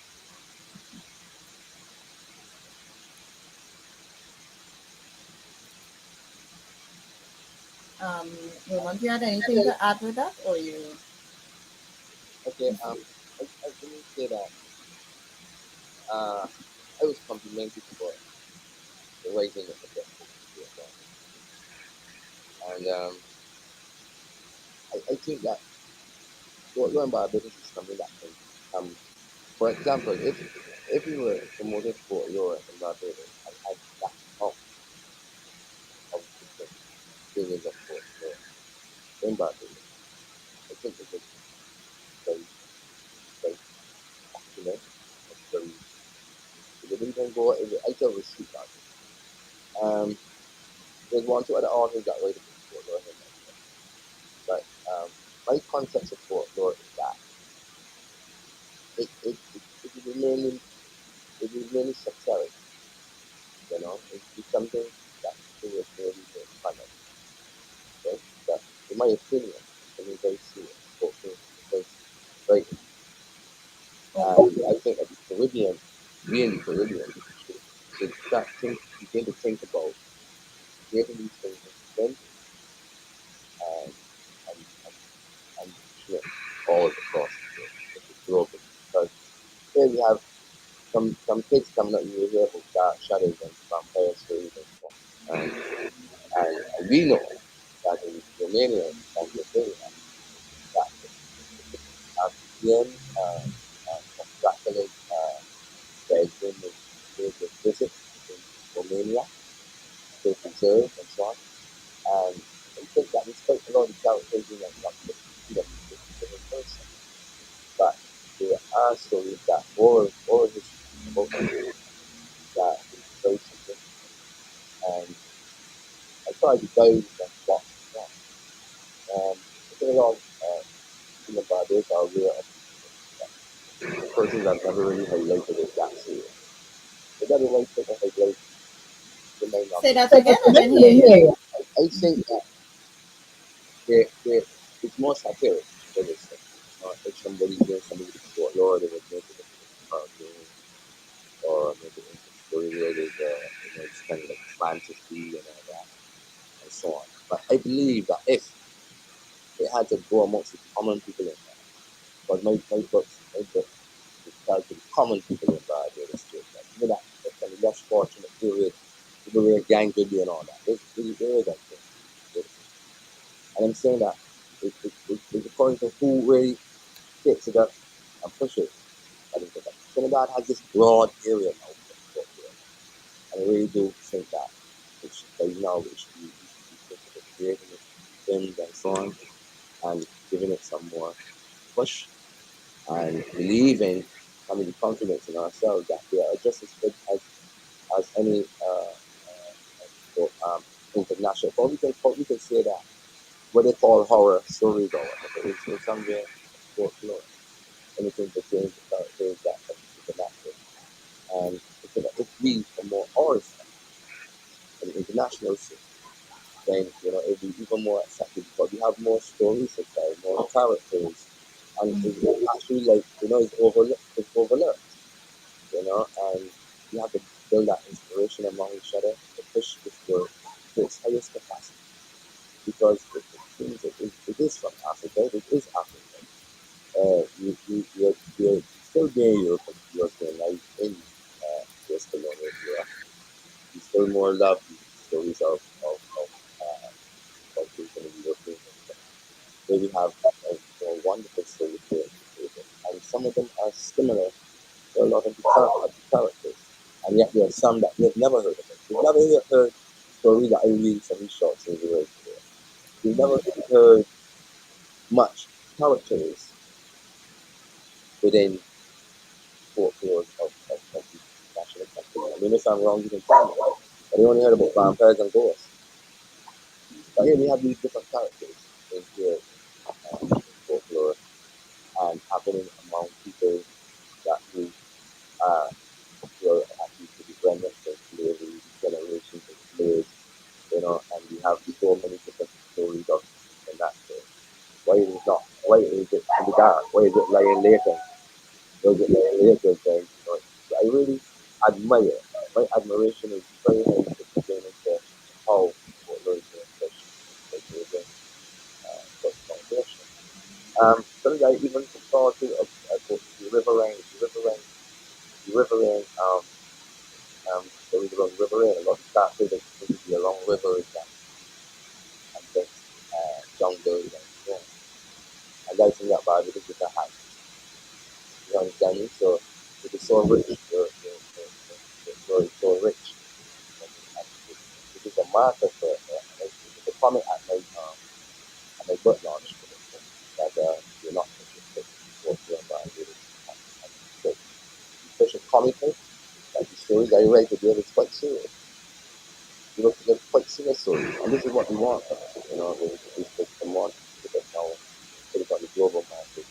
Raymond, you had anything to add with that, or you? Okay. I can say that I was complimented for the writing of the book, and I think that going Barbados is something that can for example, if we were promoted for your in Barbados and had that amount of different areas of folklore in Barbados, I think it would be very, very popular. It's very, it would even go, I tell the street artists. There's one, two other authors that write about folklore here, but my concept of folklore is that it is mainly satiric, it's something that people would really make fun of, okay? But in my opinion, it's something very serious, folklore is very, very, and I think that the Caribbean, we in the Caribbean, should start begin to think about creating these things in and and and, and share all across the globe, because here we have some kids coming up and you hear about dark shadows and vampire stories and so on. And we know that in Romania and Bulgaria that African Dracula's bedroom is visit in Romania, they preserve and so on. And I think that despite a lot of characters being not see them in person, but there are stories that oral history about them that is very significant. And I try to go and watch that. I think a lot of people about this are aware of the persons I've never really highlighted it that serious. But that is why I think I highlight the main of Say it. that again, I didn't hear you. I think that it's more satiric than it's if somebody's doing something with folklore, they would make it a cartoon or make it into a story where there's it's kind of like fantasy and all that and so on. But I believe that if it had to go amongst the common people in there, but my book is tied to the common people in Barbados too. Like even that kind of less fortunate period, people were gang baby and all that. There is that thing. And I'm saying that it's according to who really takes it up and pushes. Trinidad has this broad area now for folklore. And I really do think that right now we should be thinking of creating it, films and so on, and giving it some more push and believing, having the confidence in ourselves that we are just as good as any international. But we can say that what they call horror stories or whatever is in some way folklore. Anything pertaining to characters that are international. And if we are more horror in the international scene, then it'll be even more accepted because we have more stories to tell, more characters, and it's actually like it's overlooked, and we have to build that inspiration among each other to push the story to its highest capacity because it is from Africa, it is African. You're still being Europeanized in this colonial era. You still more love the stories of being European, where we have wonderful stories here, and some of them are similar to a lot of the characters, and yet there are some that you've never heard of. You've never heard stories that I read from these short stories right there. You've never heard much characters within folklore of the national country. I mean, if I'm wrong, you can tell me. But I only heard about vampires and ghosts. But here we have these different characters in here in folklore and happening among people that uh, who are actually to be remnants of slavery, generations of slaves, and we have so many different stories of in that story. Why is it not? Why is it in the dark? Why is it lying later? Was it later then? I really admire. My admiration is very high to pertaining to how folklore is being pushed by Caribbean foundation. Something I even saw too about the riverine, stories about the riverine. A lot of started that to be along rivers and just jungles and so on. And I think that about it is a high. You understand me? So it is so rich. So rich. It is a marker for it's a comment at my book launch that you're not interested in what you're about. So you push it comically, like you stories. Are you ready to hear? It's quite serious. You know, they're quite serious stories, and this is what we want. You know, these books come on because now put it on the global market.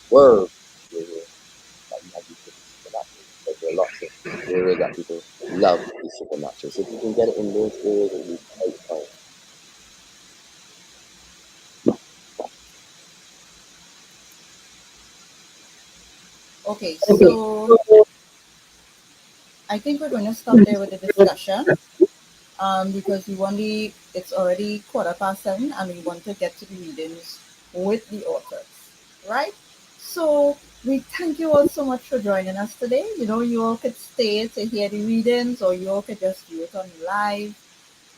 World, that might be supernatural, but there are lots of areas that people love the supernatural. So if you can get it in those areas, it'll be quite fine. Okay, so I think we're going to stop there with the discussion because it's already 7:15 and we want to get to the readings with the authors, right? So we thank you all so much for joining us today. You know, you all could stay to hear the readings or you all could just view it on live.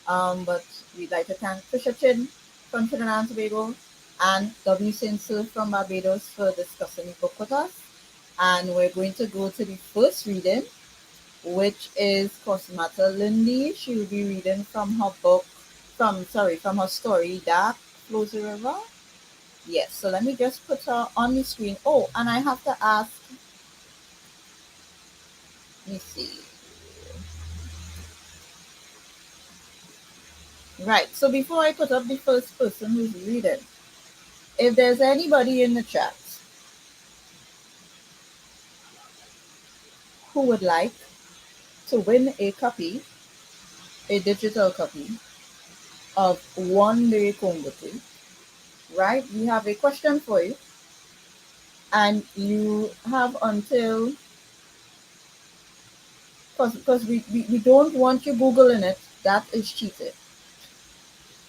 But we'd like to thank Tricia Chin from Trinidad and Tobago and W. Sinsel from Barbados for discussing the book with us. And we're going to go to the first reading, which is Cosmata Lindy. She will be reading from her from her story, Dark Flows the River. Yes, so let me just put her on the screen. Oh, and I have to ask, let me see. Right, so before I put up the first person who's reading, if there's anybody in the chat who would like to win a digital copy of One Day Congotay, right? We have a question for you, and you have until, because we don't want you Googling it, that is cheating,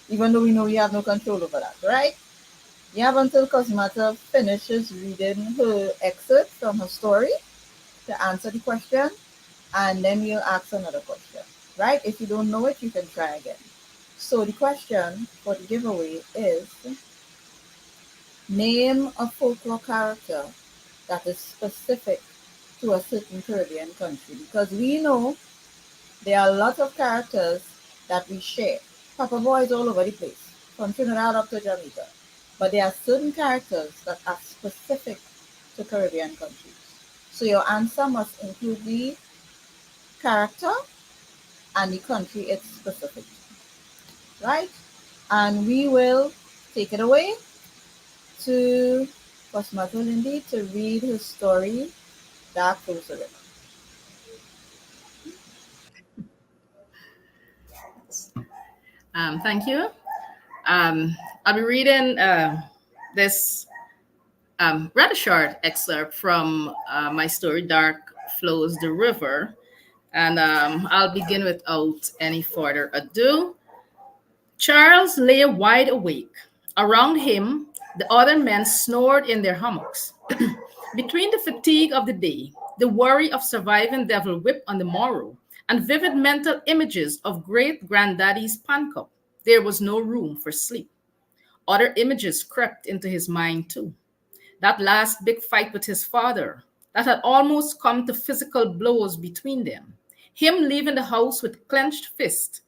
even though we know you have no control over that, right? You have until Cosmata finishes reading her excerpt from her story to answer the question, and then we'll ask another question, right? If you don't know it, you can try again. So the question for the giveaway is, name a folklore character that is specific to a certain Caribbean country, because we know there are lots of characters that we share. Papa boys all over the place, from Trinidad up to Jamaica. But there are certain characters that are specific to Caribbean countries. So your answer must include the character and the country it's specific to, right? And we will take it away to Cosmato Lindy to read his story, Dark Flows the River. Thank you. I'll be reading this rather short excerpt from my story, Dark Flows the River. And I'll begin without any further ado. Charles lay wide awake. Around him, the other men snored in their hammocks. Between the fatigue of the day, the worry of surviving Devil Whip on the morrow, and vivid mental images of great granddaddy's pan cup, there was no room for sleep. Other images crept into his mind too. That last big fight with his father, that had almost come to physical blows between them. Him leaving the house with clenched fist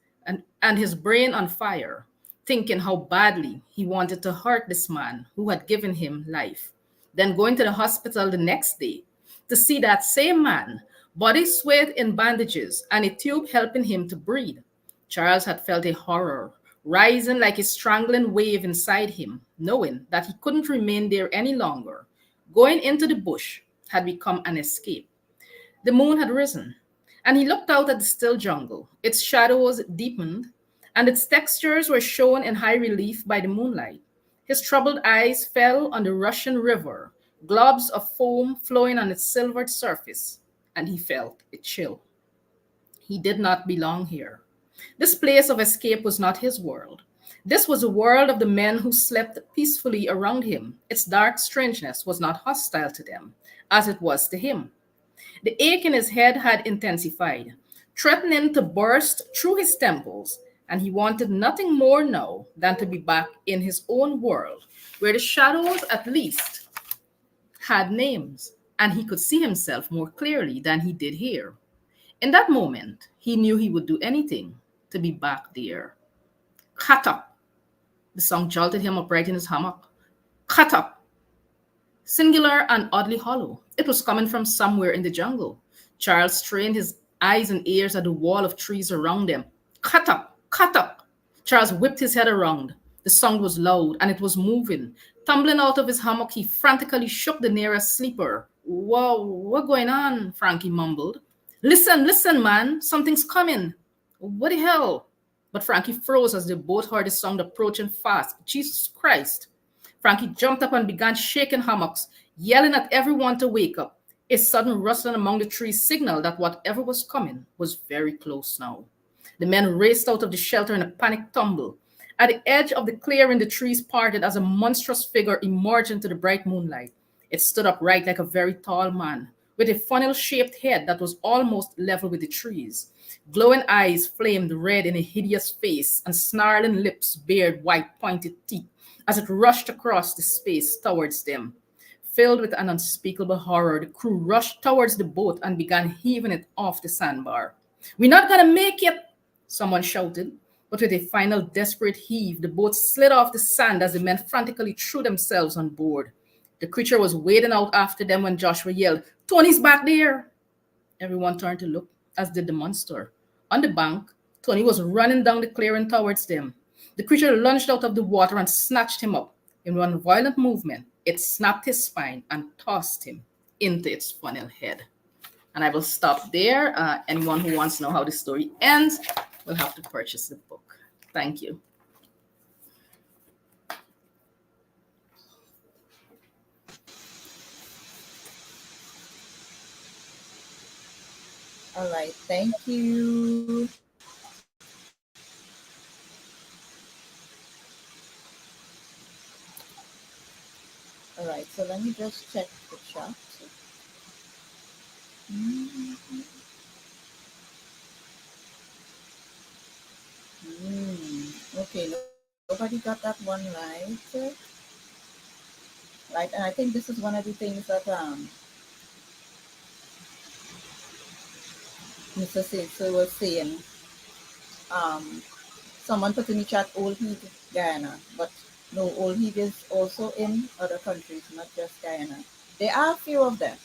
and his brain on fire, thinking how badly he wanted to hurt this man who had given him life. Then going to the hospital the next day to see that same man, body swathed in bandages and a tube helping him to breathe. Charles had felt a horror rising like a strangling wave inside him, knowing that he couldn't remain there any longer. Going into the bush had become an escape. The moon had risen, and he looked out at the still jungle. Its shadows deepened, and its textures were shown in high relief by the moonlight. His troubled eyes fell on the rushing river, globs of foam flowing on its silvered surface, and he felt a chill. He did not belong here. This place of escape was not his world. This was the world of the men who slept peacefully around him. Its dark strangeness was not hostile to them, as it was to him. The ache in his head had intensified, threatening to burst through his temples, and he wanted nothing more now than to be back in his own world, where the shadows at least had names, and he could see himself more clearly than he did here. In that moment, he knew he would do anything to be back there. Cut up. The song jolted him upright in his hammock. Cut up. Singular and oddly hollow. It was coming from somewhere in the jungle. Charles strained his eyes and ears at the wall of trees around them. Cut up! Cut up! Charles whipped his head around. The sound was loud, and it was moving. Tumbling out of his hammock, he frantically shook the nearest sleeper. Whoa, what going on? Frankie mumbled. Listen, listen, man. Something's coming. What the hell? But Frankie froze as they both heard the sound approaching fast. Jesus Christ. Frankie jumped up and began shaking hammocks, yelling at everyone to wake up. A sudden rustling among the trees signaled that whatever was coming was very close now. The men raced out of the shelter in a panicked tumble. At the edge of the clearing, the trees parted as a monstrous figure emerged into the bright moonlight. It stood upright like a very tall man, with a funnel-shaped head that was almost level with the trees. Glowing eyes flamed red in a hideous face, and snarling lips bared white pointed teeth as it rushed across the space towards them. Filled with an unspeakable horror, the crew rushed towards the boat and began heaving it off the sandbar. We're not gonna make it, someone shouted. But with a final desperate heave, the boat slid off the sand as the men frantically threw themselves on board. The creature was wading out after them when Joshua yelled, Tony's back there! Everyone turned to look, as did the monster. On the bank, Tony was running down the clearing towards them. The creature lunged out of the water and snatched him up. In one violent movement, it snapped his spine and tossed him into its funnel head. And I will stop there. Anyone who wants to know how the story ends will have to purchase the book. Thank you. All right, thank you. All right, so let me just check the chat. Okay, nobody got that one right. Right, and I think this is one of the things that Mr. Sitsu was saying. Someone put in the chat Old Heath, Guyana, but no, Old Heath is also in other countries, not just Guyana. There are a few of them.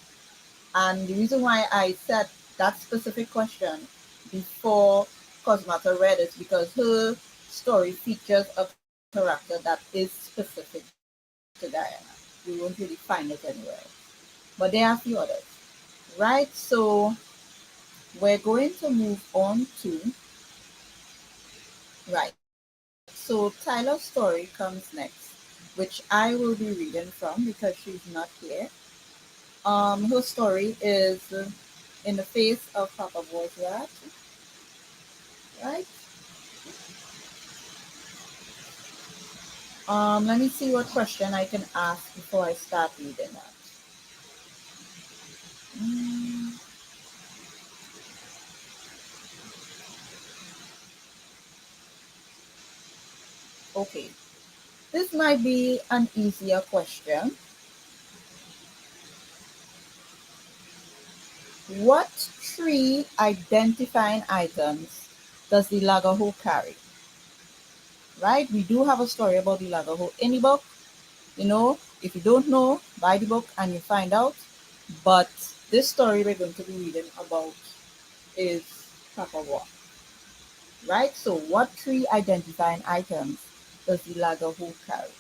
And the reason why I said that specific question before Cosmata read it, because her story features a character that is specific to Guyana. You won't really find it anywhere. But there are a few others. Right, so we're going to move on to, right. So Tyler's story comes next, which I will be reading from because she's not here. Her story is In the Face of Papa Boy's Wrath. Right? Let me see what question I can ask before I start reading that. Okay. This might be an easier question. What three identifying items does the Lagaho carry? Right? We do have a story about the Lagaho in the book. You know, if you don't know, buy the book and you find out. But this story we're going to be reading about is Papa War. Right? So what three identifying items does the Lagaho carry?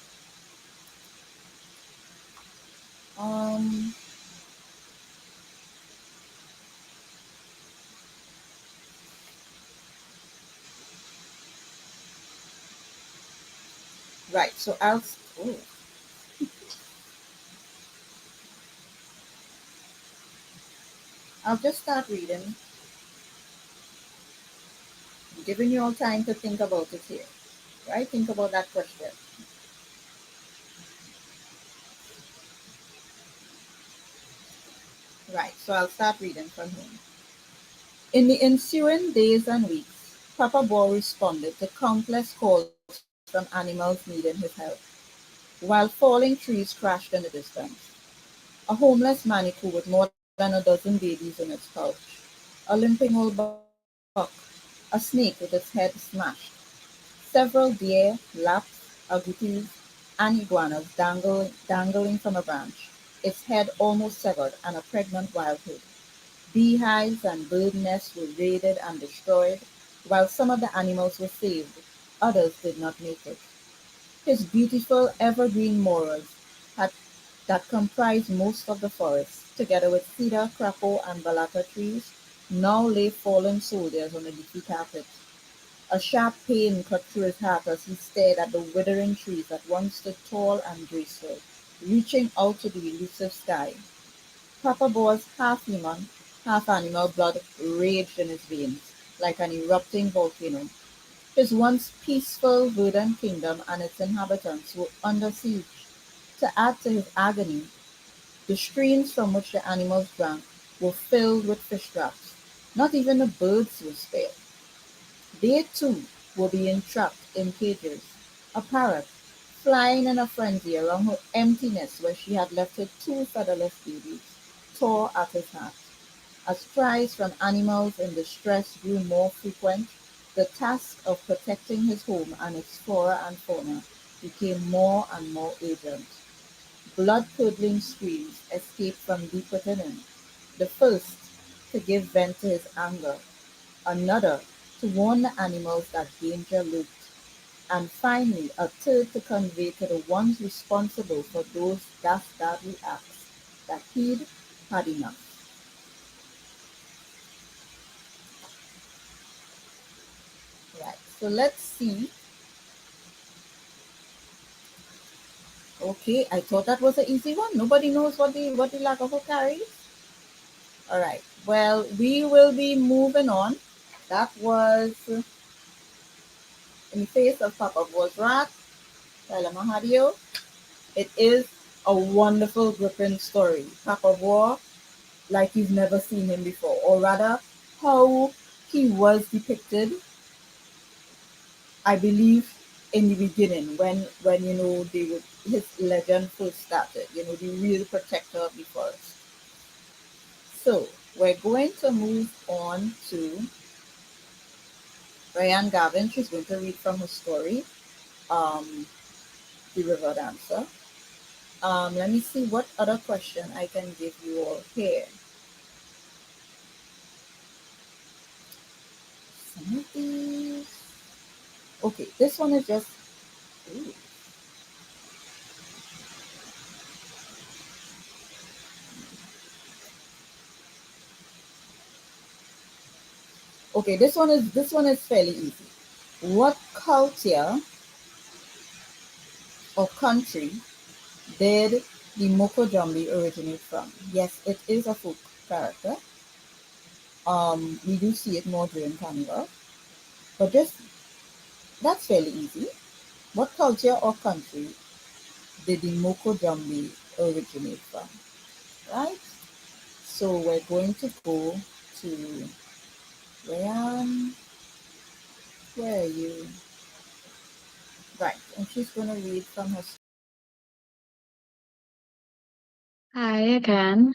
Right, so I'll just start reading. I'm giving you all time to think about it here. Right? Think about that question. Right, so I'll start reading from him. In the ensuing days and weeks, Papa Boy responded to countless calls from animals needing his help, while falling trees crashed in the distance. A homeless manitou with more than a dozen babies in its pouch, a limping old buck, a snake with its head smashed, several deer, laps, agoutis, and iguanas dangling from a branch, its head almost severed, and a pregnant wild pig. Beehives and bird nests were raided and destroyed. While some of the animals were saved, others did not make it. His beautiful evergreen moors had, that comprised most of the forest, together with cedar, crapo, and balata trees, now lay fallen soldiers on the leafy carpet. A sharp pain cut through his heart as he stared at the withering trees that once stood tall and graceful, reaching out to the elusive sky. Papa Boar's half human, half animal blood raged in his veins, like an erupting volcano. His once peaceful verdant kingdom and its inhabitants were under siege. To add to his agony, the streams from which the animals drank were filled with fish traps. Not even the birds were spared. They too were being trapped in cages. A parrot, flying in a frenzy around her empty nest where she had left her two featherless babies, tore at his heart. As cries from animals in distress grew more frequent, the task of protecting his home and its flora and fauna became more and more urgent. Blood-curdling screams escaped from deep within him, the first to give vent to his anger, another to warn the animals that danger lurked, and finally a third to convey to the ones responsible for those dastardly acts that he'd had enough. Right, so let's see. Okay, I thought that was an easy one. Nobody knows what the Lagaho carries. All right. Well, we will be moving on. That was In the Face of Papa Bozrat, Tyler Mahadio. It is a wonderful, gripping story. Papa War, like you've never seen him before, or rather, how he was depicted, I believe, in the beginning when his legend first started. The real protector of the forest. So we're going to move on to Ryan Gavin. She's going to read from her story, um, The River Dancer. Let me see what other question I can give you all here. Some of these. Okay, this one is just. Ooh. Okay, this one is fairly easy. What culture or country did the Moko Jumbie originate from? Yes, it is a folk character. We do see it more during Carnival, but that's fairly easy. What culture or country did the Moko Jumbie originate from? Right? So we're going to go to Ryan. Where are you? Right, and she's going to read from her. Hi again.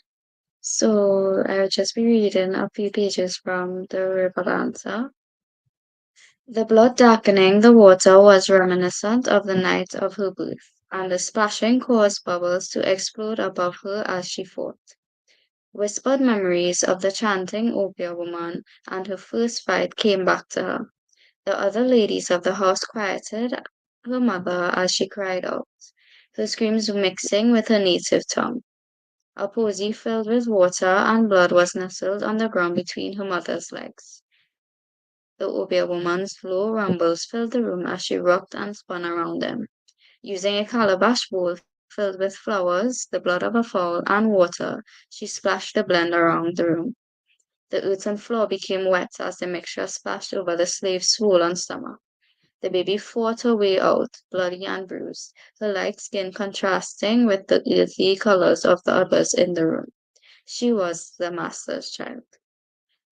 So I'll just be reading a few pages from the River Dancer. The blood darkening the water was reminiscent of the night of her birth, and the splashing caused bubbles to explode above her as she fought. Whispered memories of the chanting opium woman and her first fight came back to her. The other ladies of the house quieted her mother as she cried out, her screams mixing with her native tongue. A posy filled with water and blood was nestled on the ground between her mother's legs. The obeah woman's low rumbles filled the room as she rocked and spun around them. Using a calabash bowl filled with flowers, the blood of a fowl, and water, she splashed the blend around the room. The earthen floor became wet as the mixture splashed over the slave's swollen stomach. The baby fought her way out, bloody and bruised, her light skin contrasting with the earthy colors of the others in the room. She was the master's child.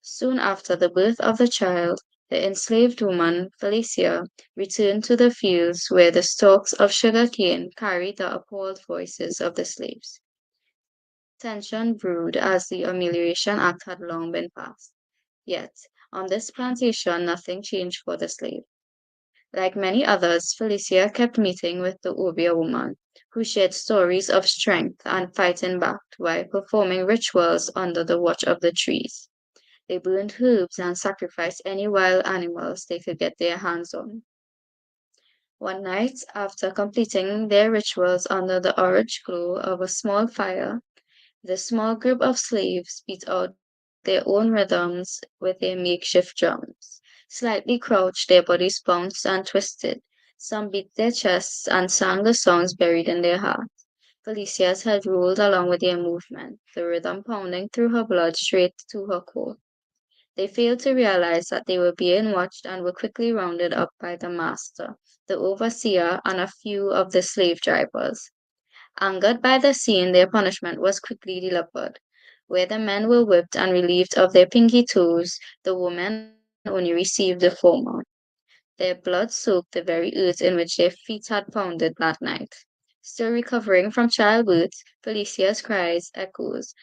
Soon after the birth of the child, the enslaved woman, Felicia, returned to the fields where the stalks of sugar cane carried the appalled voices of the slaves. Tension brewed as the Amelioration Act had long been passed. Yet, on this plantation, nothing changed for the slave. Like many others, Felicia kept meeting with the Obeah woman, who shared stories of strength and fighting back while performing rituals under the watch of the trees. They burned herbs and sacrificed any wild animals they could get their hands on. One night, after completing their rituals under the orange glow of a small fire, the small group of slaves beat out their own rhythms with their makeshift drums. Slightly crouched, their bodies bounced and twisted. Some beat their chests and sang the songs buried in their hearts. Felicia's head rolled along with their movement, the rhythm pounding through her blood straight to her core. They failed to realize that they were being watched and were quickly rounded up by the master, the overseer, and a few of the slave drivers. Angered by the scene, their punishment was quickly delivered. Where the men were whipped and relieved of their pinky toes, the women only received the former. Their blood soaked the very earth in which their feet had pounded that night. Still recovering from childbirth, Felicia's cries echoes,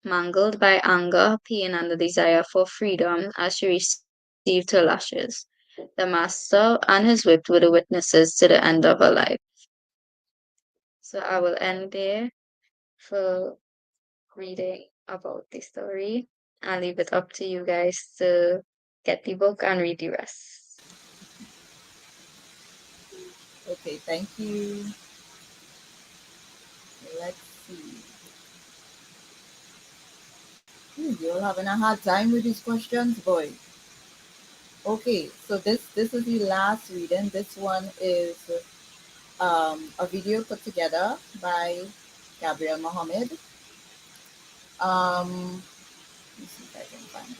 mangled by anger, pain, and the desire for freedom as she received her lashes. The master and his whip were the witnesses to the end of her life. So I will end there for reading about the story. I'll leave it up to you guys to get the book and read the rest. Okay, thank you. Let's see. You're having a hard time with these questions, boy. Okay, so this is the last reading. This one is a video put together by Gabriel Mohammed. Let me see if I can find it.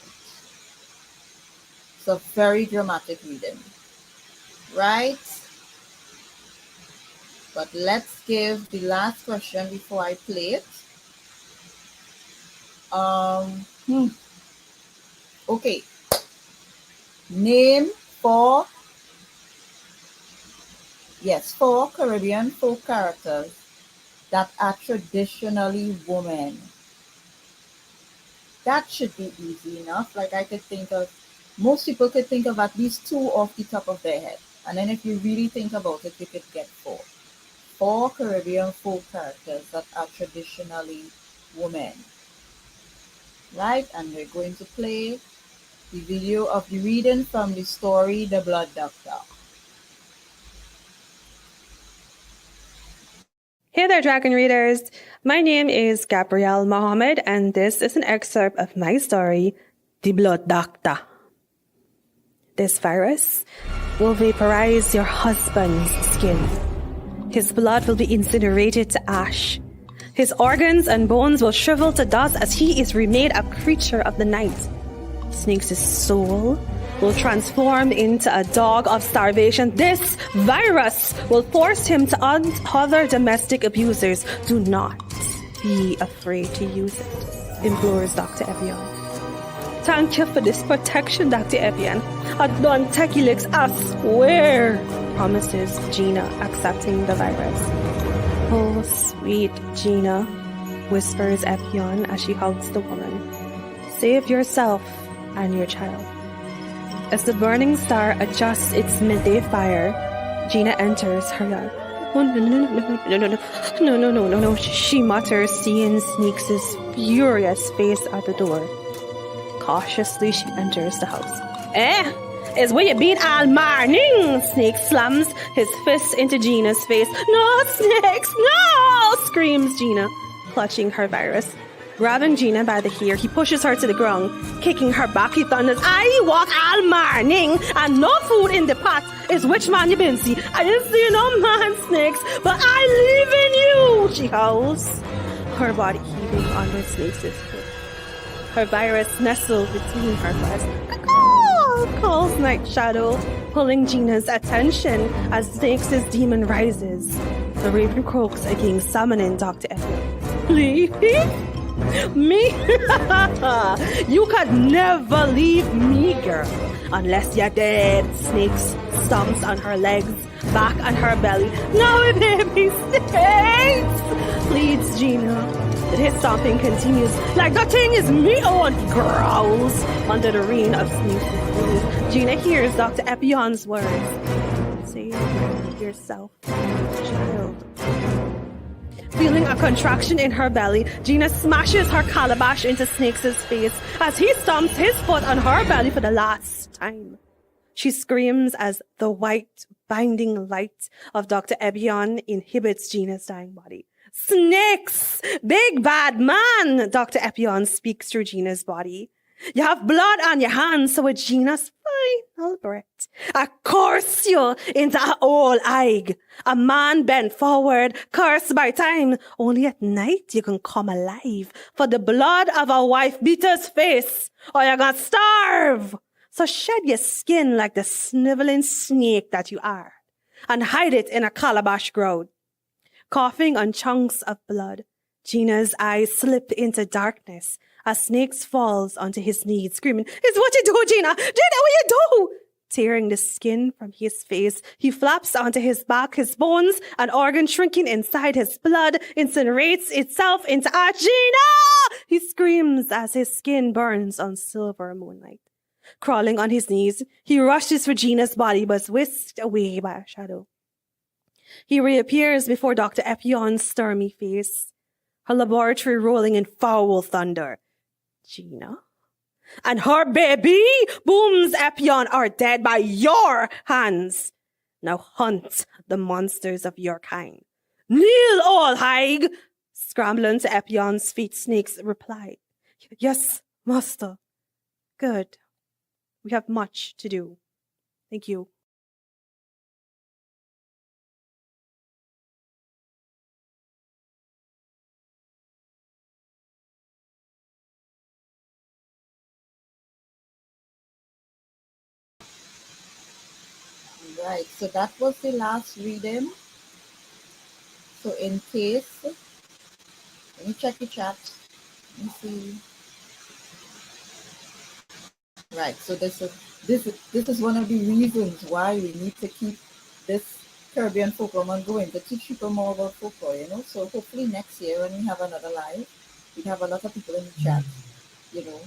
It's a very dramatic reading, right? But let's give the last question before I play it. Okay. Name four Caribbean folk characters that are traditionally women. That should be easy enough. Like most people could think of at least two off the top of their head. And then if you really think about it, you could get four. Four Caribbean folk characters that are traditionally women. Right? And we're going to play the video of the reading from the story The Blood Doctor. Hey there, Dragon Readers. My name is Gabrielle Mohammed, and this is an excerpt of my story, The Blood Doctor. This virus will vaporize your husband's skin. His blood will be incinerated to ash. His organs and bones will shrivel to dust as he is remade a creature of the night. Snakes' soul will transform into a dog of starvation. This virus will force him to other domestic abusers. Do not be afraid to use it, implores Dr. Evian. Thank you for this protection, Dr. Evian. I don't take licks, I swear, promises Gina, accepting the virus. Oh, sweet Gina, whispers Evian as she hugs the woman. Save yourself and your child. As the burning star adjusts its midday fire, Gina enters her yard. Oh, no, she mutters, seeing Sneaks' furious face at the door. Cautiously, she enters the house. Is where you been all morning? Snake slams his fist into Gina's face. No, Snakes, no! Screams Gina, clutching her virus. Grabbing Gina by the hair, he pushes her to the ground. Kicking her back, he thunders, I walk all morning and no food in the pot. Is which man you been see? I didn't see no man, Snakes, but I live in you, she howls, her body heaving under Snakes' foot. Her virus nestled between her breasts. Calls Night Shadow, pulling Gina's attention as Snakes' demon rises. The raven croaks again, summoning Dr. Evian. Please? Me? You could never leave me, girl, unless you're dead. Snakes stomps on her legs, back on her belly. No, baby, Snakes! Pleads Gina. But his stomping continues. Like that thing is me on, growls under the rain of Snakes' food. Gina hears Dr. Epian's words. Save yourself, child. Feeling a contraction in her belly, Gina smashes her calabash into Snakes' face as he stomps his foot on her belly for the last time. She screams as the white, binding light of Dr. Ebion inhibits Gina's dying body. Snakes! Big bad man! Dr. Epion speaks through Gina's body. You have blood on your hands, so with Gina's final breath, I curse you into a whole egg. A man bent forward, cursed by time. Only at night you can come alive for the blood of a wife beater's face, or you're gonna starve. So shed your skin like the sniveling snake that you are, and hide it in a calabash ground. Coughing on chunks of blood, Gina's eyes slip into darkness as Snakes falls onto his knees, screaming, "It's what you do, Gina! Gina, what you do?" Tearing the skin from his face, he flaps onto his back, his bones, an organ shrinking inside his blood, incinerates itself into a Gina! He screams as his skin burns on silver moonlight. Crawling on his knees, he rushes for Gina's body, but is whisked away by a shadow. He reappears before Dr. Epion's stormy face, her laboratory rolling in foul thunder. Gina? And her baby? Booms, Epion are dead by your hands. Now hunt the monsters of your kind. Kneel, all hag! Scrambling to Epion's feet, Snakes replied, "Yes, master. Good. We have much to do. Thank you." Right, so that was the last reading. So in case, let me check the chat. Let me see. Right, so this is one of the reasons why we need to keep this Caribbean Folklore Month going, to teach people more about folklore, you know. So hopefully next year when we have another live, we have a lot of people in the chat, you know.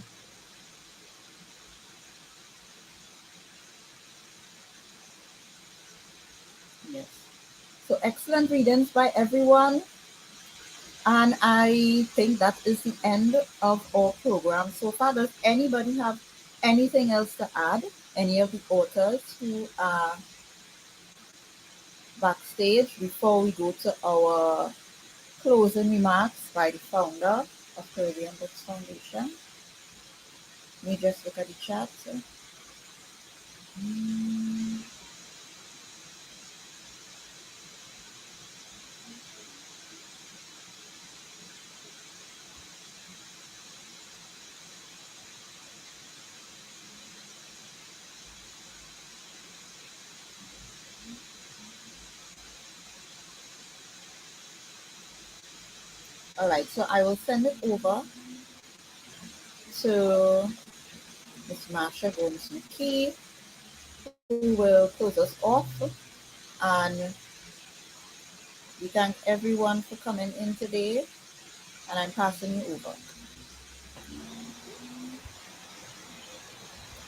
Yes. So excellent readings by everyone. And I think that is the end of our program so far. Does anybody have anything else to add? Any of the authors who are backstage before we go to our closing remarks by the founder of Caribbean Books Foundation? Let me just look at the chat. All right, so I will send it over to Ms. Marsha Gomes-Mc Kie, who will close us off. And we thank everyone for coming in today. And I'm passing you over.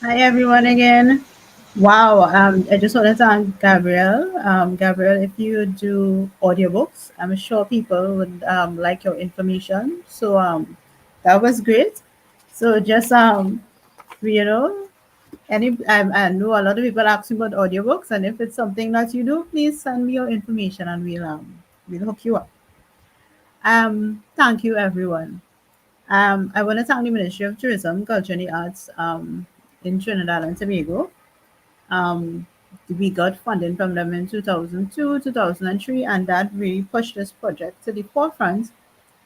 Hi, everyone, again. Wow, I just want to thank Gabrielle. Gabrielle, if you do audiobooks, I'm sure people would like your information. So that was great. So just, you know, I know a lot of people ask me about audiobooks, and if it's something that you do, please send me your information and we'll hook you up. Thank you, everyone. I want to thank the Ministry of Tourism, Culture and the Arts in Trinidad and Tobago. We got funding from them in 2002, 2003, and that really pushed this project to the forefront.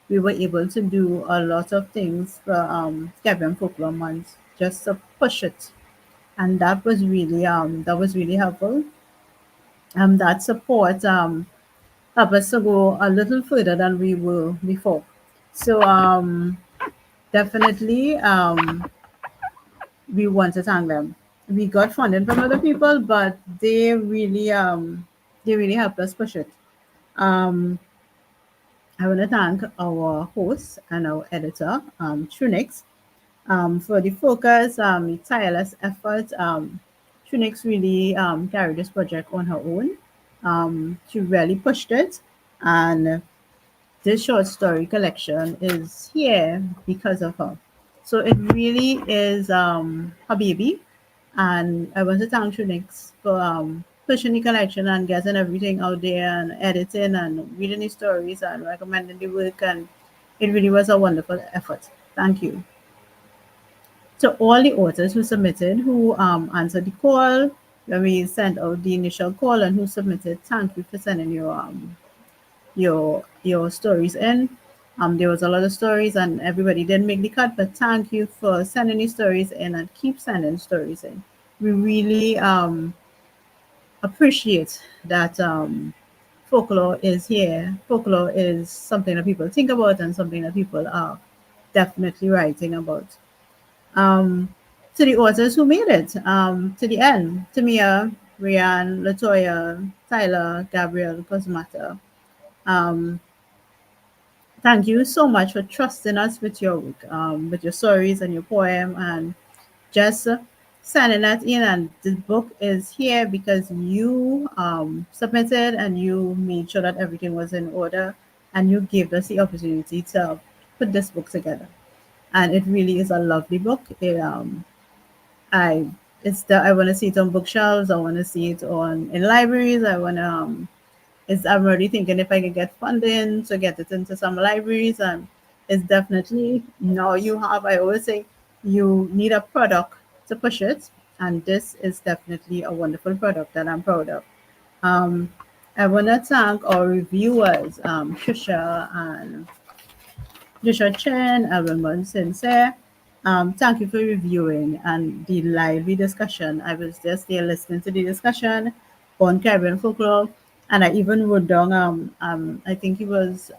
We were able to do a lot of things for Caribbean Folklore Month just to push it, and that was really helpful. That support helped us to go a little further than we were before. So definitely we want to thank them. We got funding from other people, but they really helped us push it. Um, I want to thank our host and our editor, Trunix, for the focus, the tireless effort Shunix really carried this project on her own. She really pushed it, and this short story collection is here because of her. So it really is her baby, and I want to thank Shunix for pushing the collection and getting everything out there and editing and reading the stories and recommending the work, and it really was a wonderful effort. Thank you to all the authors who submitted, who answered the call when we sent out the initial call, and who submitted. Thank you for sending your stories in. There was a lot of stories, and everybody didn't make the cut. But thank you for sending the stories in, and keep sending stories in. We really appreciate that folklore is here. Folklore is something that people think about, and something that people are definitely writing about. Um, to the authors who made it to the end: Tamia, Rian, Latoya, Tyler, Gabriel, Cosmata. Um, Thank you so much for trusting us with your stories and your poem, and just sending that in. And the book is here because you submitted, and you made sure that everything was in order, and you gave us the opportunity to put this book together. And it really is a lovely book. I I want to see it on bookshelves. I want to see it on in libraries. I want to I'm already thinking if I can get funding to get it into some libraries, and it's definitely now you have. I always say you need a product to push it, and this is definitely a wonderful product that I'm proud of. Um, I want to thank our reviewers, Tricia and Tricia Chin, Alvin Sincere. Thank you for reviewing and the lively discussion. I was just there listening to the discussion on Caribbean folklore, and I even wrote down. I think it was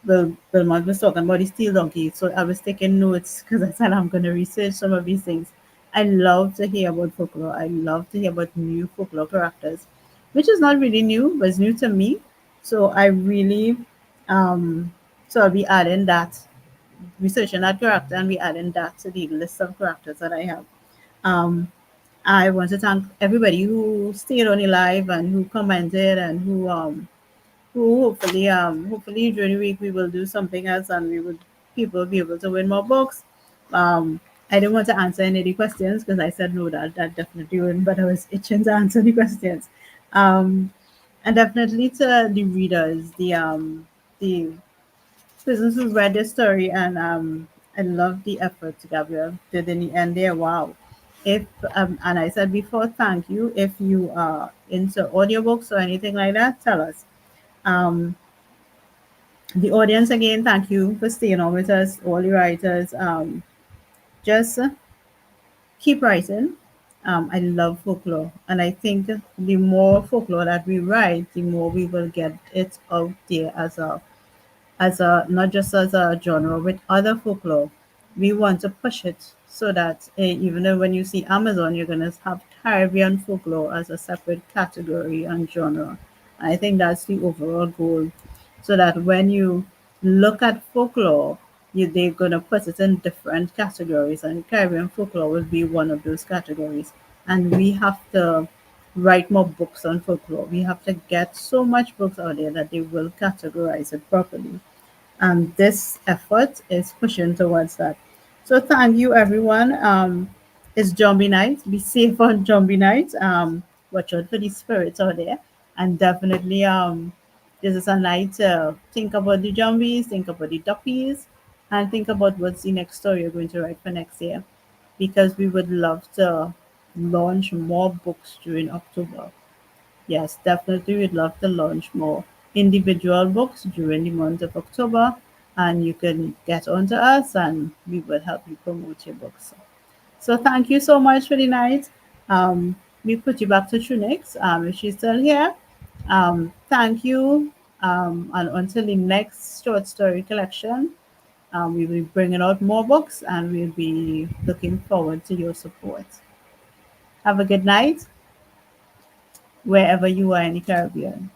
Wilmot was talking about the steel donkey, so I was taking notes because I said I'm going to research some of these things. I love to hear about folklore. I love to hear about new folklore characters, which is not really new, but it's new to me. So I really um, so I'll be adding that, researching that character, and be adding that to the list of characters that I have. Um, I want to thank everybody who stayed on the live and who commented and who hopefully during the week we will do something else, and we would people will be able to win more books. Um, I didn't want to answer any of the questions because I said no, that definitely wouldn't, but I was itching to answer the questions. Um, and definitely to the readers, the persons who read the story, and I love the effort Gabriel did in the end there. Wow. If and I said before, thank you. If you are into audiobooks or anything like that, tell us. Um, the audience again, thank you for staying on with us, all the writers. Just keep writing. I love folklore, and I think the more folklore that we write, the more we will get it out there as a not just as a genre with other folklore. We want to push it so that even though when you see Amazon, you're gonna have Caribbean folklore as a separate category and genre. I think that's the overall goal, so that when you look at folklore, they're gonna put it in different categories, and Caribbean folklore will be one of those categories. And we have to write more books on folklore. We have to get so much books out there that they will categorize it properly, and this effort is pushing towards that. So thank you, everyone. It's Jumbie Night. Be safe on Jumbie Night. Watch out for the spirits out there, and definitely this is a night to think about the jumbies, think about the duckies, and think about what's the next story you're going to write for next year, because we would love to launch more books during October. Yes, definitely. We'd love to launch more individual books during the month of October, and you can get onto us, and we will help you promote your books. So thank you so much for the night. We put you back to Trunix, if she's still here. Thank you, and until the next short story collection, we will be bringing out more books, and we'll be looking forward to your support. Have a good night wherever you are in the Caribbean.